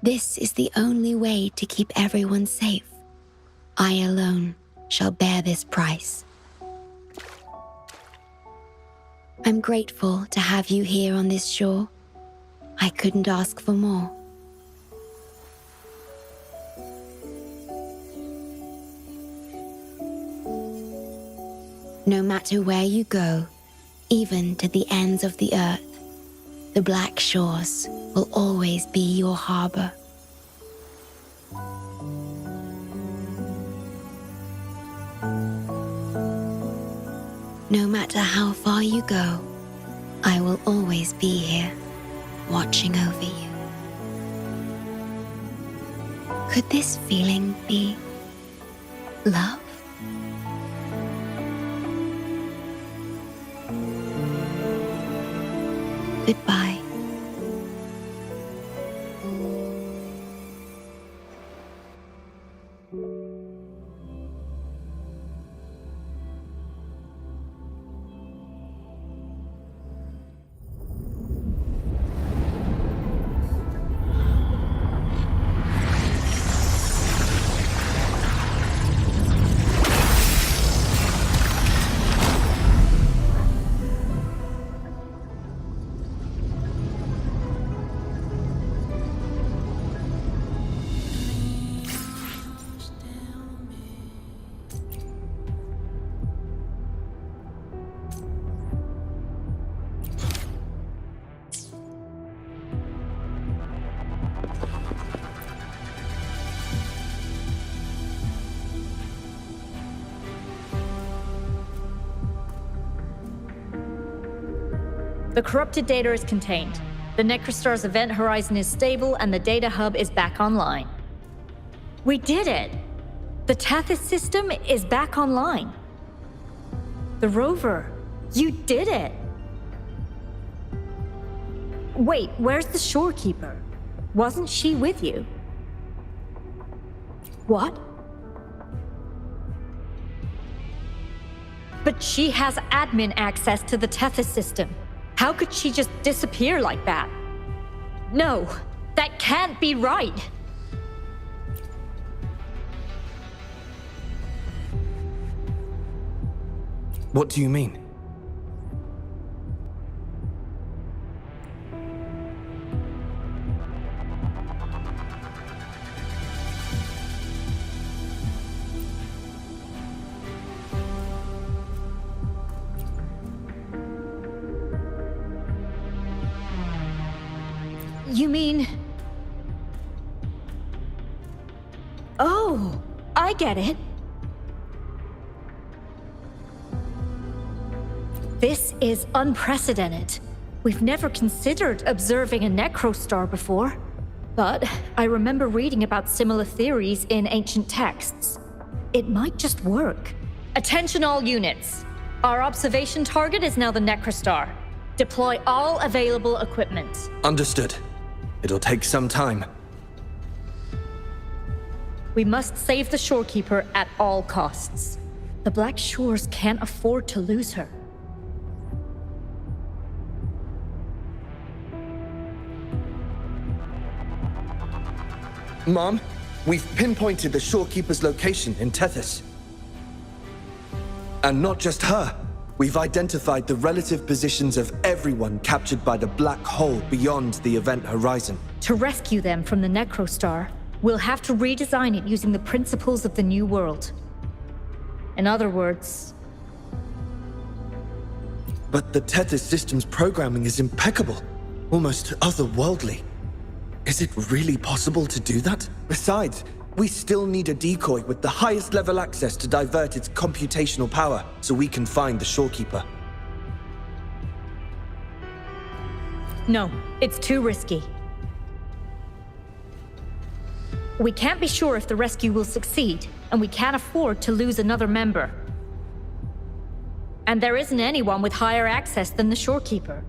This is the only way to keep everyone safe. I alone shall bear this price. I'm grateful to have you here on this shore. I couldn't ask for more. No matter where you go, even to the ends of the earth, the Black Shores will always be your harbor. No matter how far you go, I will always be here, watching over you. Could this feeling be Love? Goodbye. The corrupted data is contained. The Necrostar's event horizon is stable and the data hub is back online. We did it! The Tethys system is back online. The rover, you did it! Wait, where's the Shorekeeper? Wasn't she with you? What? But she has admin access to the Tethys system. How could she just disappear like that? No, that can't be right. What do you mean? You mean... Oh, I get it. This is unprecedented. We've never considered observing a Necrostar before. But I remember reading about similar theories in ancient texts. It might just work. Attention all units. Our observation target is now the Necrostar. Deploy all available equipment. Understood. It'll take some time. We must save the Shorekeeper at all costs. The Black Shores can't afford to lose her. Mom, we've pinpointed the Shorekeeper's location in Tethys. And not just her. We've identified the relative positions of everyone captured by the black hole beyond the event horizon. To rescue them from the Necrostar, we'll have to redesign it using the principles of the New World. In other words... But the Tethys system's programming is impeccable, almost otherworldly. Is it really possible to do that? Besides, we still need a decoy with the highest level access to divert its computational power so we can find the Shorekeeper. No, it's too risky. We can't be sure if the rescue will succeed, and we can't afford to lose another member. And there isn't anyone with higher access than the Shorekeeper.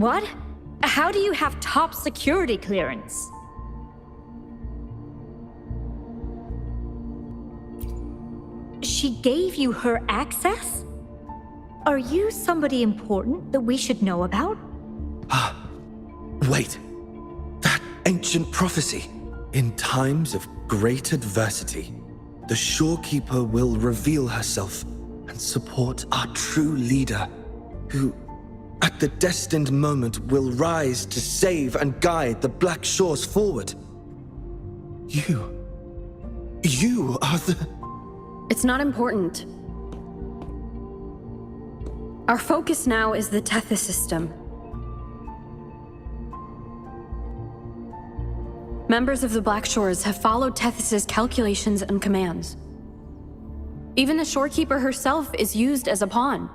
What? How do you have top security clearance? She gave you her access? Are you somebody important that we should know about? Wait. That ancient prophecy. In times of great adversity, the Shorekeeper will reveal herself and support our true leader, who, at the destined moment, will rise to save and guide the Black Shores forward. You are the... It's not important. Our focus now is the Tethys system. Members of the Black Shores have followed Tethys' calculations and commands. Even the Shorekeeper herself is used as a pawn.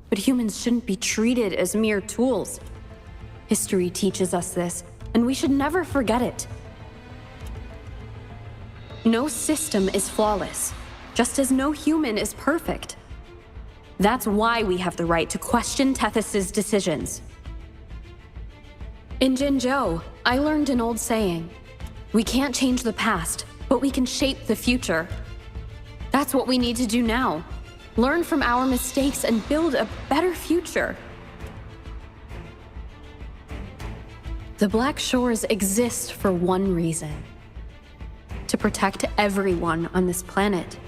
But humans shouldn't be treated as mere tools. History teaches us this, and we should never forget it. No system is flawless, just as no human is perfect. That's why we have the right to question Tethys' decisions. In Jinzhou, I learned an old saying. We can't change the past, but we can shape the future. That's what we need to do now. Learn from our mistakes and build a better future. The Black Shores exist for one reason. To protect everyone on this planet.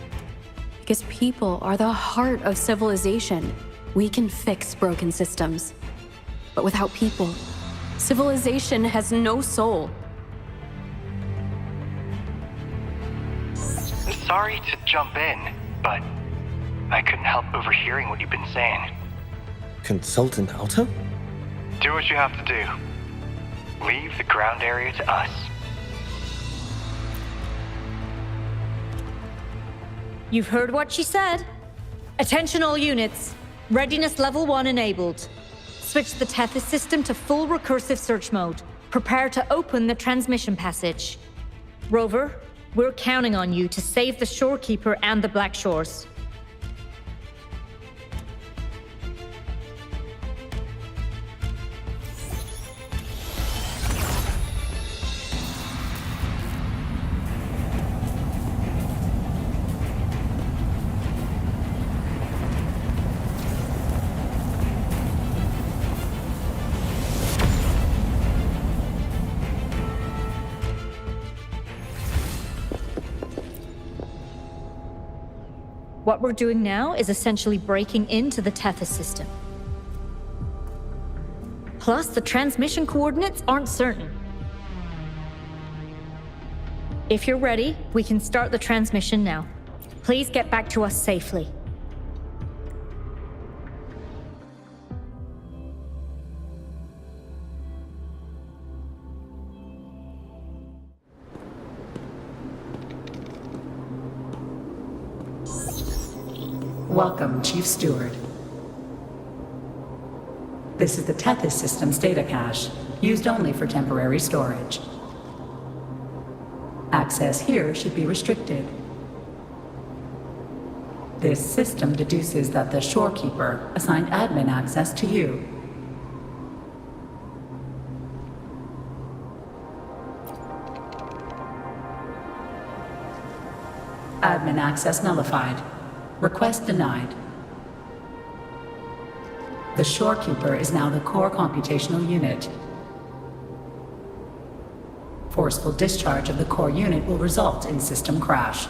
Because people are the heart of civilization. We can fix broken systems. But without people, civilization has no soul. Sorry to jump in, but I couldn't help overhearing what you've been saying. Consultant Alto? Do what you have to do. Leave the ground area to us. You've heard what she said. Attention all units. Readiness level 1 enabled. Switch the Tethys system to full recursive search mode. Prepare to open the transmission passage. Rover, we're counting on you to save the Shorekeeper and the Black Shores. What we're doing now is essentially breaking into the Tethys system. Plus, the transmission coordinates aren't certain. If you're ready, we can start the transmission now. Please get back to us safely. Welcome, Chief Steward. This is the Tethys system's data cache, used only for temporary storage. Access here should be restricted. This system deduces that the Shorekeeper assigned admin access to you. Admin access nullified. Request denied. The Shorekeeper is now the core computational unit. Forceful discharge of the core unit will result in system crash.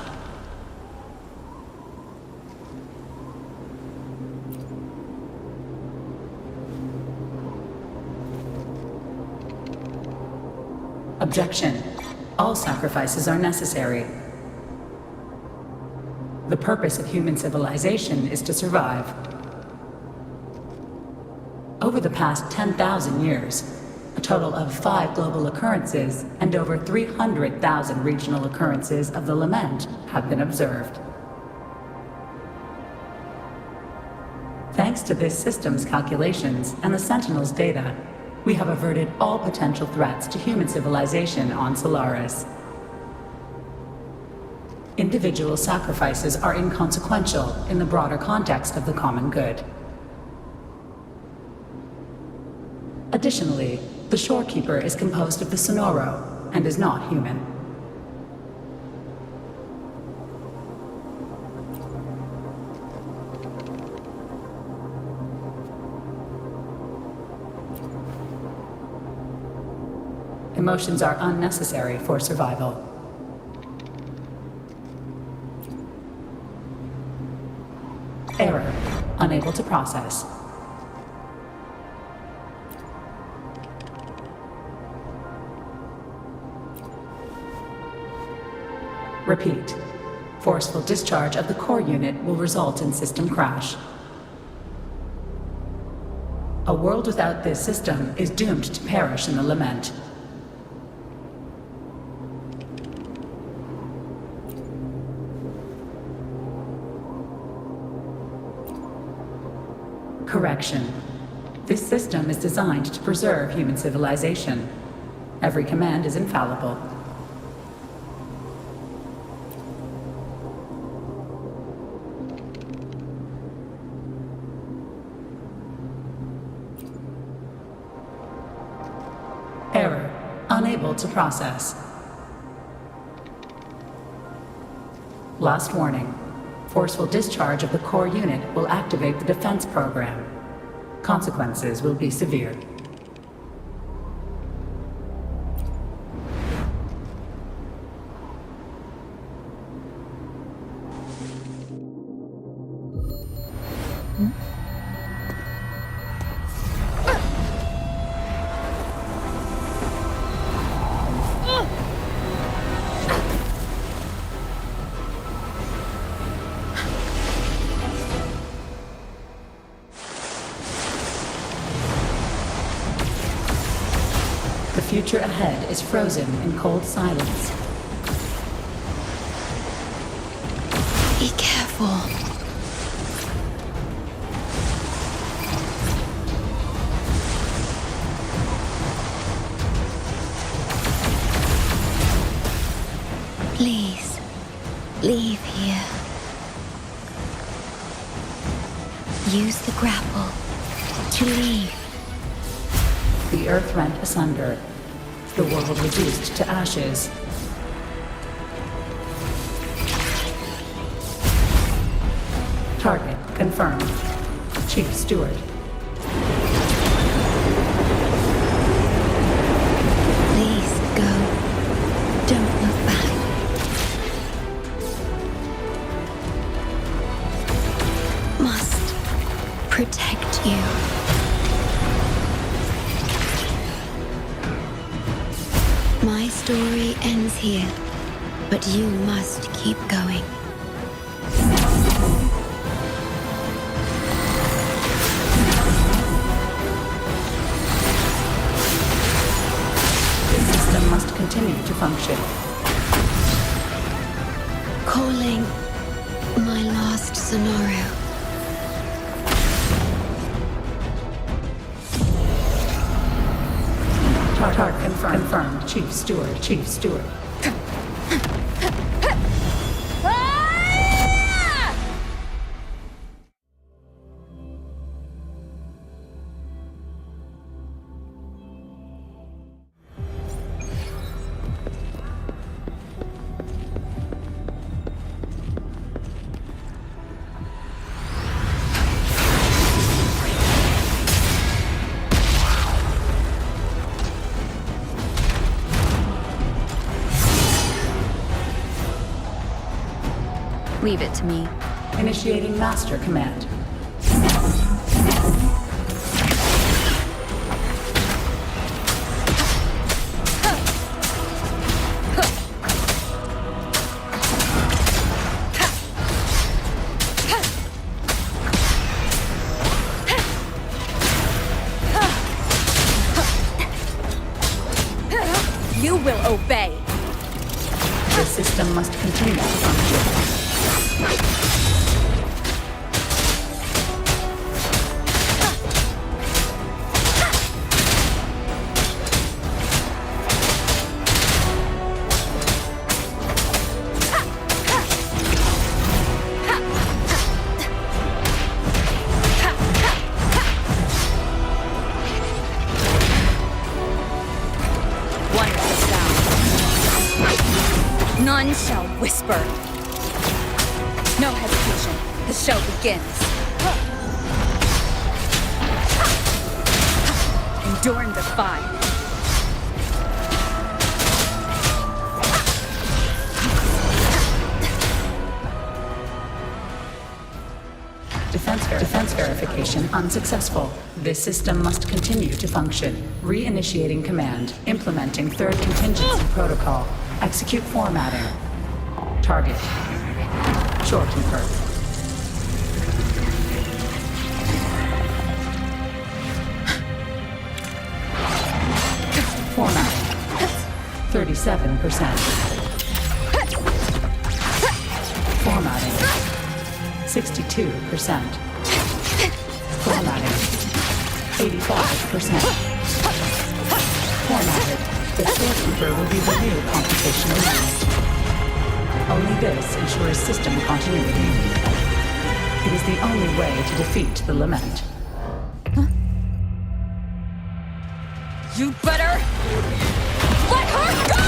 Objection. All sacrifices are necessary. The purpose of human civilization is to survive. Over the past 10,000 years, a total of 5 global occurrences and over 300,000 regional occurrences of the lament have been observed. Thanks to this system's calculations and the Sentinel's data, we have averted all potential threats to human civilization on Solaris. Individual sacrifices are inconsequential in the broader context of the common good. Additionally, the Shorekeeper is composed of the Sonoro and is not human. Emotions are unnecessary for survival. Error. Unable to process. Repeat. Forceful discharge of the core unit will result in system crash. A world without this system is doomed to perish in the lament. Correction. This system is designed to preserve human civilization. Every command is infallible. Error. Unable to process. Last warning. Forceful discharge of the core unit will activate the defense program. Consequences will be severe. The future ahead is frozen in cold silence. Be careful. Please, leave here. Use the grapple to leave. The earth rent asunder. The world reduced to ashes. Target confirmed. Chief Steward. Please go. Don't look back. Must protect you. My story ends here, but you must keep going. The system must continue to function. Calling my last Sonoro. Target confirmed. Chief Steward. Chief Steward. Leave it to me. Initiating master command. You will obey. The system must continue to function. None shall whisper. No hesitation. The show begins. Endure and defy. Defense verification unsuccessful. This system must continue to function. Reinitiating command. Implementing third contingency protocol. Execute formatting. Target. Shorekeeper. Formatting. 37%. Formatting. 62%. Formatting. 85%. Formatted. The storekeeper will be the new computational unit. Only this ensures system continuity. It is the only way to defeat the lament. You better let her go!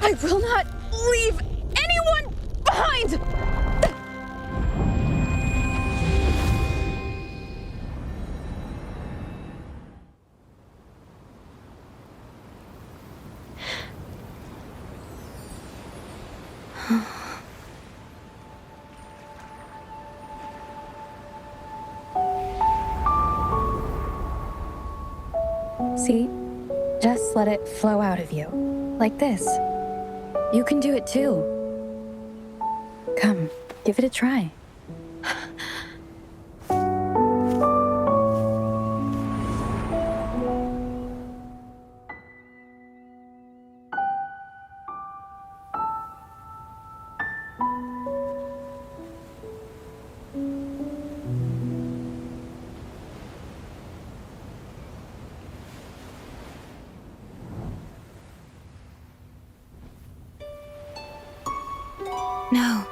I will not leave anyone behind! See? Just let it flow out of you. Like this. You can do it too. Come, give it a try. No,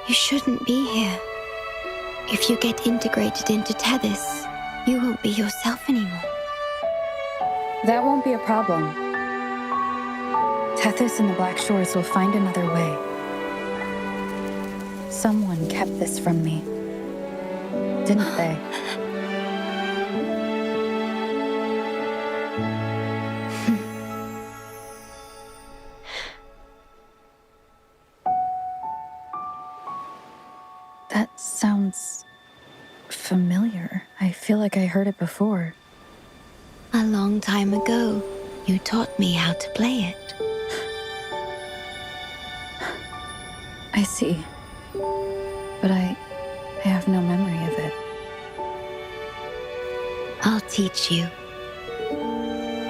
you shouldn't be here. If you get integrated into Tethys, you won't be yourself anymore. That won't be a problem. Tethys and the Black Shores will find another way. Someone kept this from me, didn't they? That sounds familiar. I feel like I heard it before. A long time ago, you taught me how to play it. I see. But I have no memory of it. I'll teach you.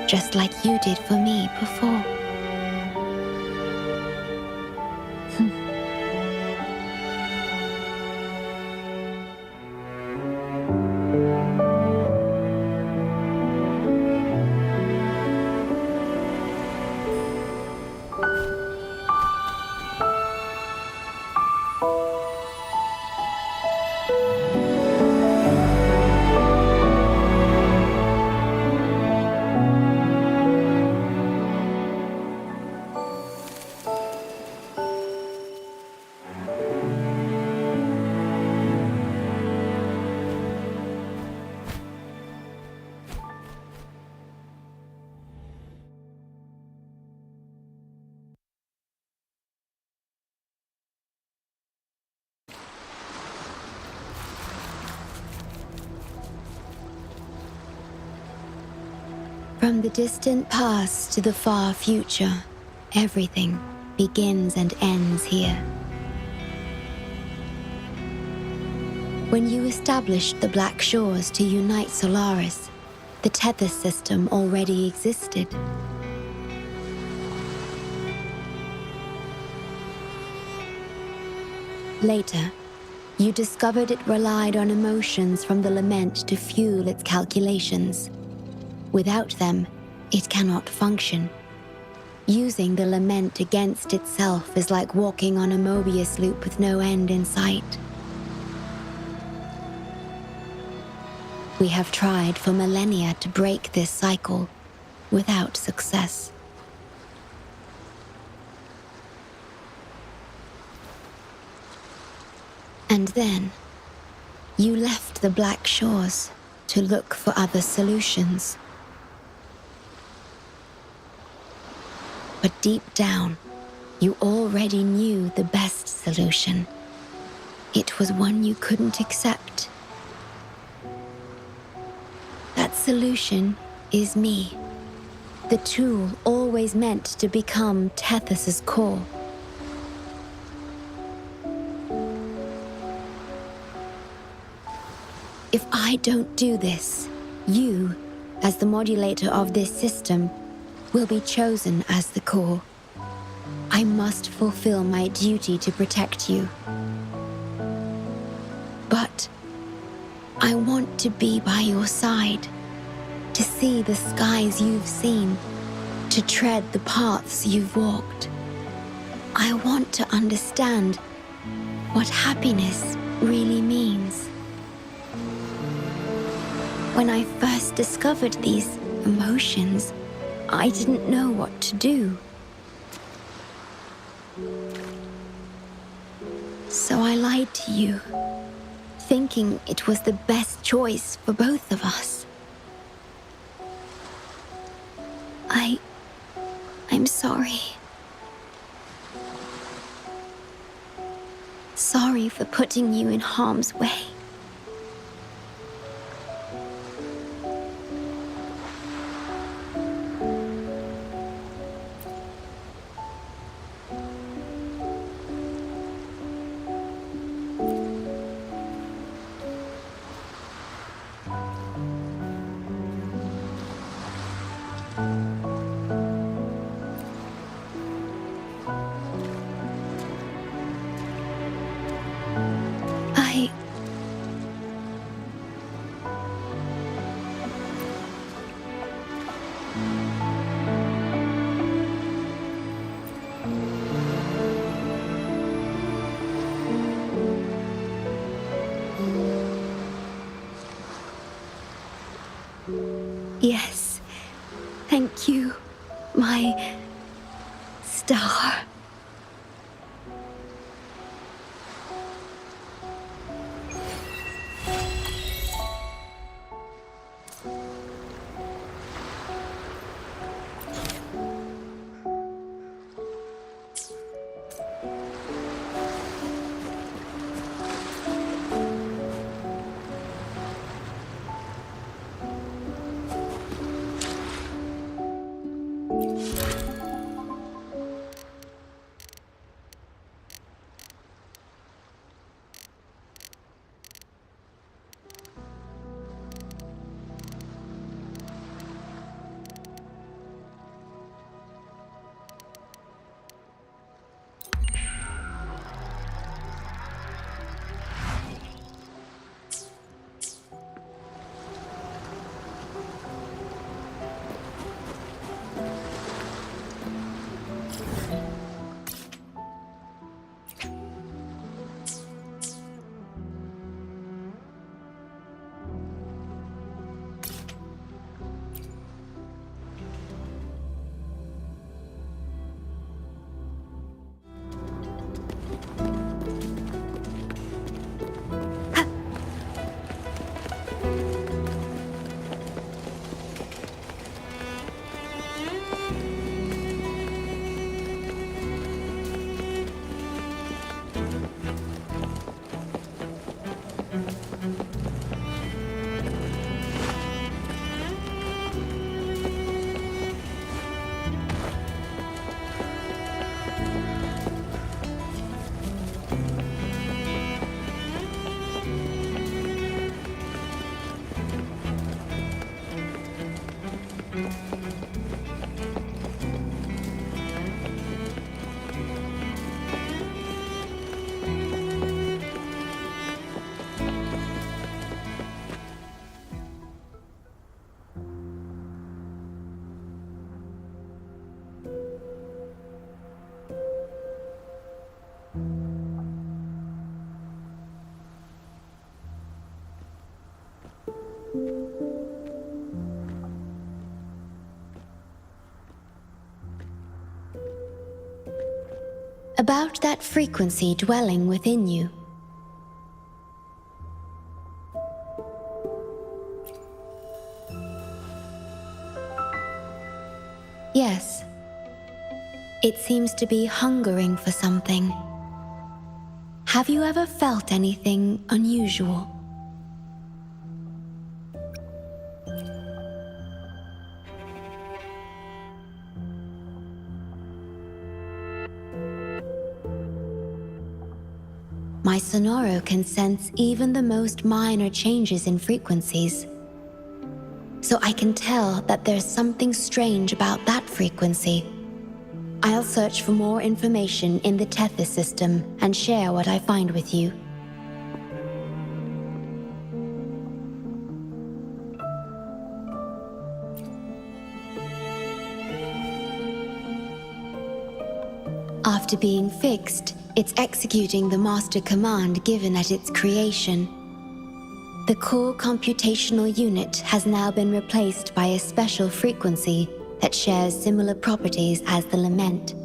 Just like you did for me before. From the distant past to the far future, everything begins and ends here. When you established the Black Shores to unite Solaris, the Tethys system already existed. Later, you discovered it relied on emotions from the lament to fuel its calculations. Without them, it cannot function. Using the lament against itself is like walking on a Mobius loop with no end in sight. We have tried for millennia to break this cycle without success. And then, you left the Black Shores to look for other solutions. But deep down, you already knew the best solution. It was one you couldn't accept. That solution is me, the tool always meant to become Tethys' core. If I don't do this, you, as the modulator of this system, will be chosen as the core. I must fulfill my duty to protect you. But I want to be by your side, to see the skies you've seen, to tread the paths you've walked. I want to understand what happiness really means. When I first discovered these emotions, I didn't know what to do. So I lied to you, thinking it was the best choice for both of us. I'm sorry. Sorry for putting you in harm's way. Yes, thank you, my star. About that frequency dwelling within you. Yes. It seems to be hungering for something. Have you ever felt anything unusual? My Sonoro can sense even the most minor changes in frequencies. So I can tell that there's something strange about that frequency. I'll search for more information in the Tethys system and share what I find with you. After being fixed, it's executing the master command given at its creation. The core computational unit has now been replaced by a special frequency that shares similar properties as the lament.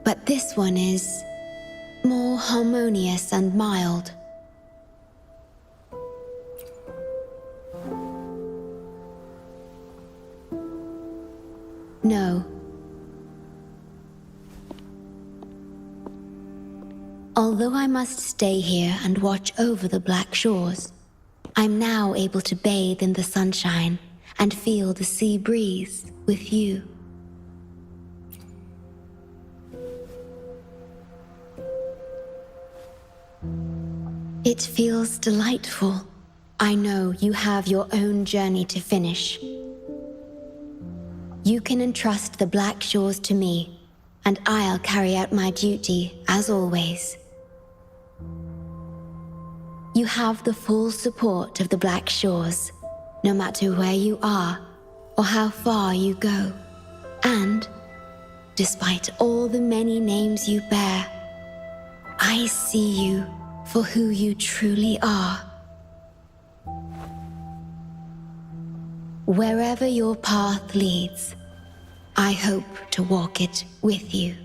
But this one is more harmonious and mild. No. Although I must stay here and watch over the Black Shores, I'm now able to bathe in the sunshine and feel the sea breeze with you. It feels delightful. I know you have your own journey to finish. You can entrust the Black Shores to me, and I'll carry out my duty as always. You have the full support of the Black Shores, no matter where you are or how far you go. And, despite all the many names you bear, I see you for who you truly are. Wherever your path leads, I hope to walk it with you.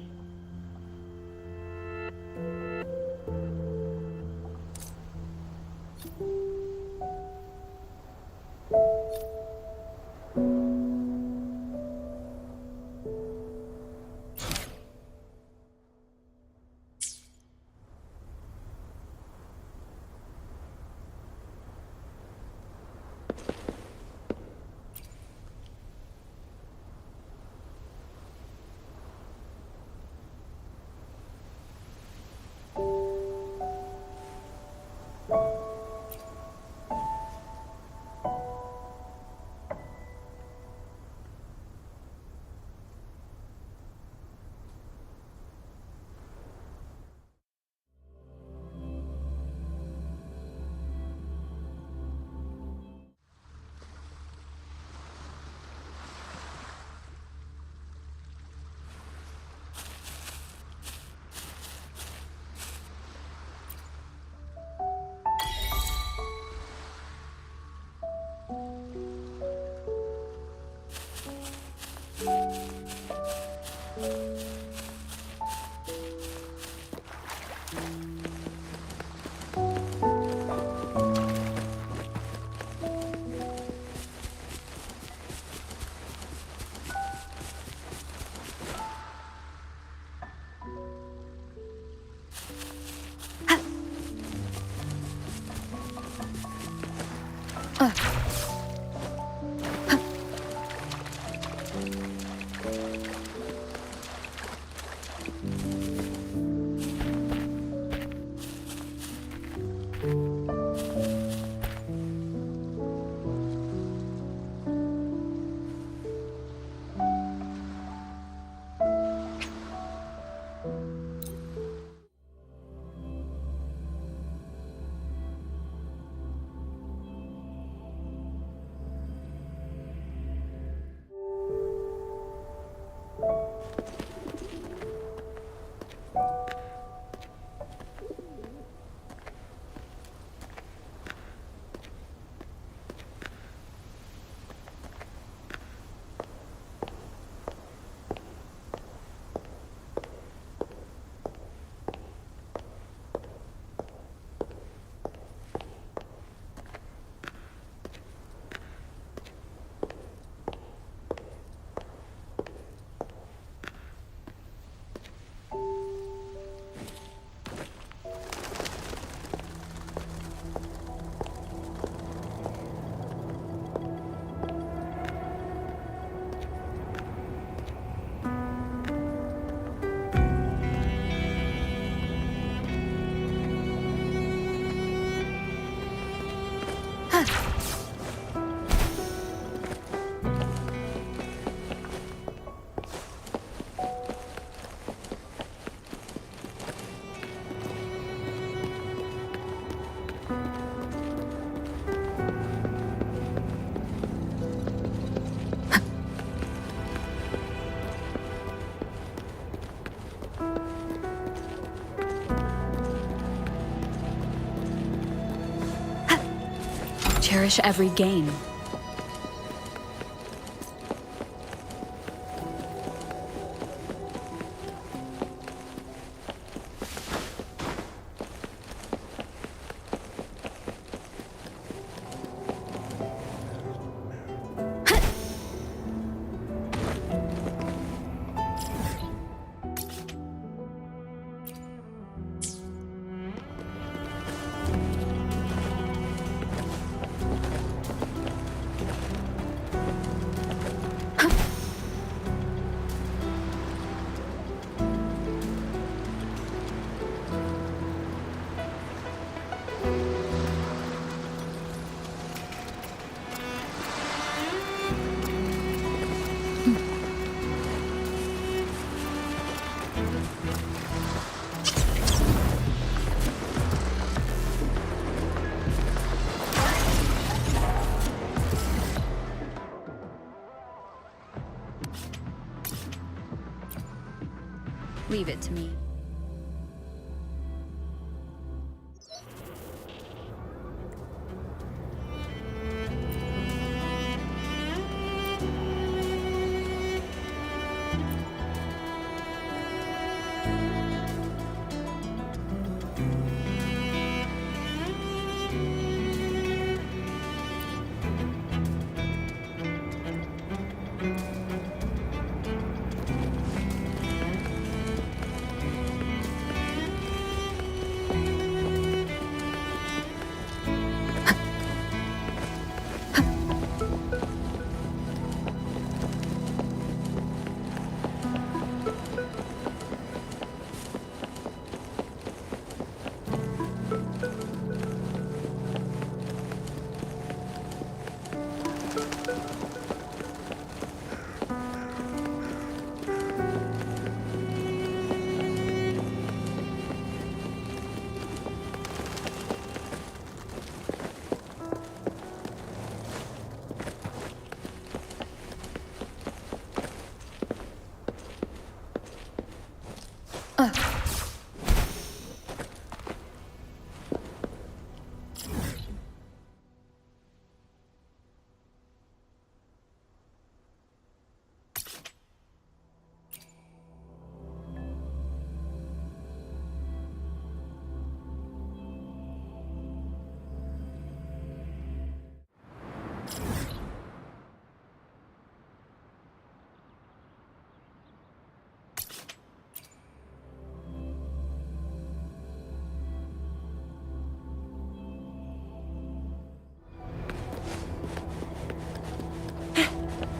Cherish every gain. Leave it to me.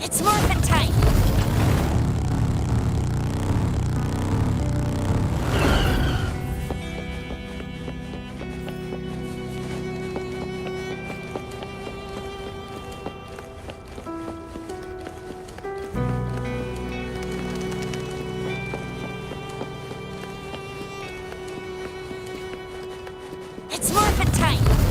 It's morphin' time! It's morphin' time!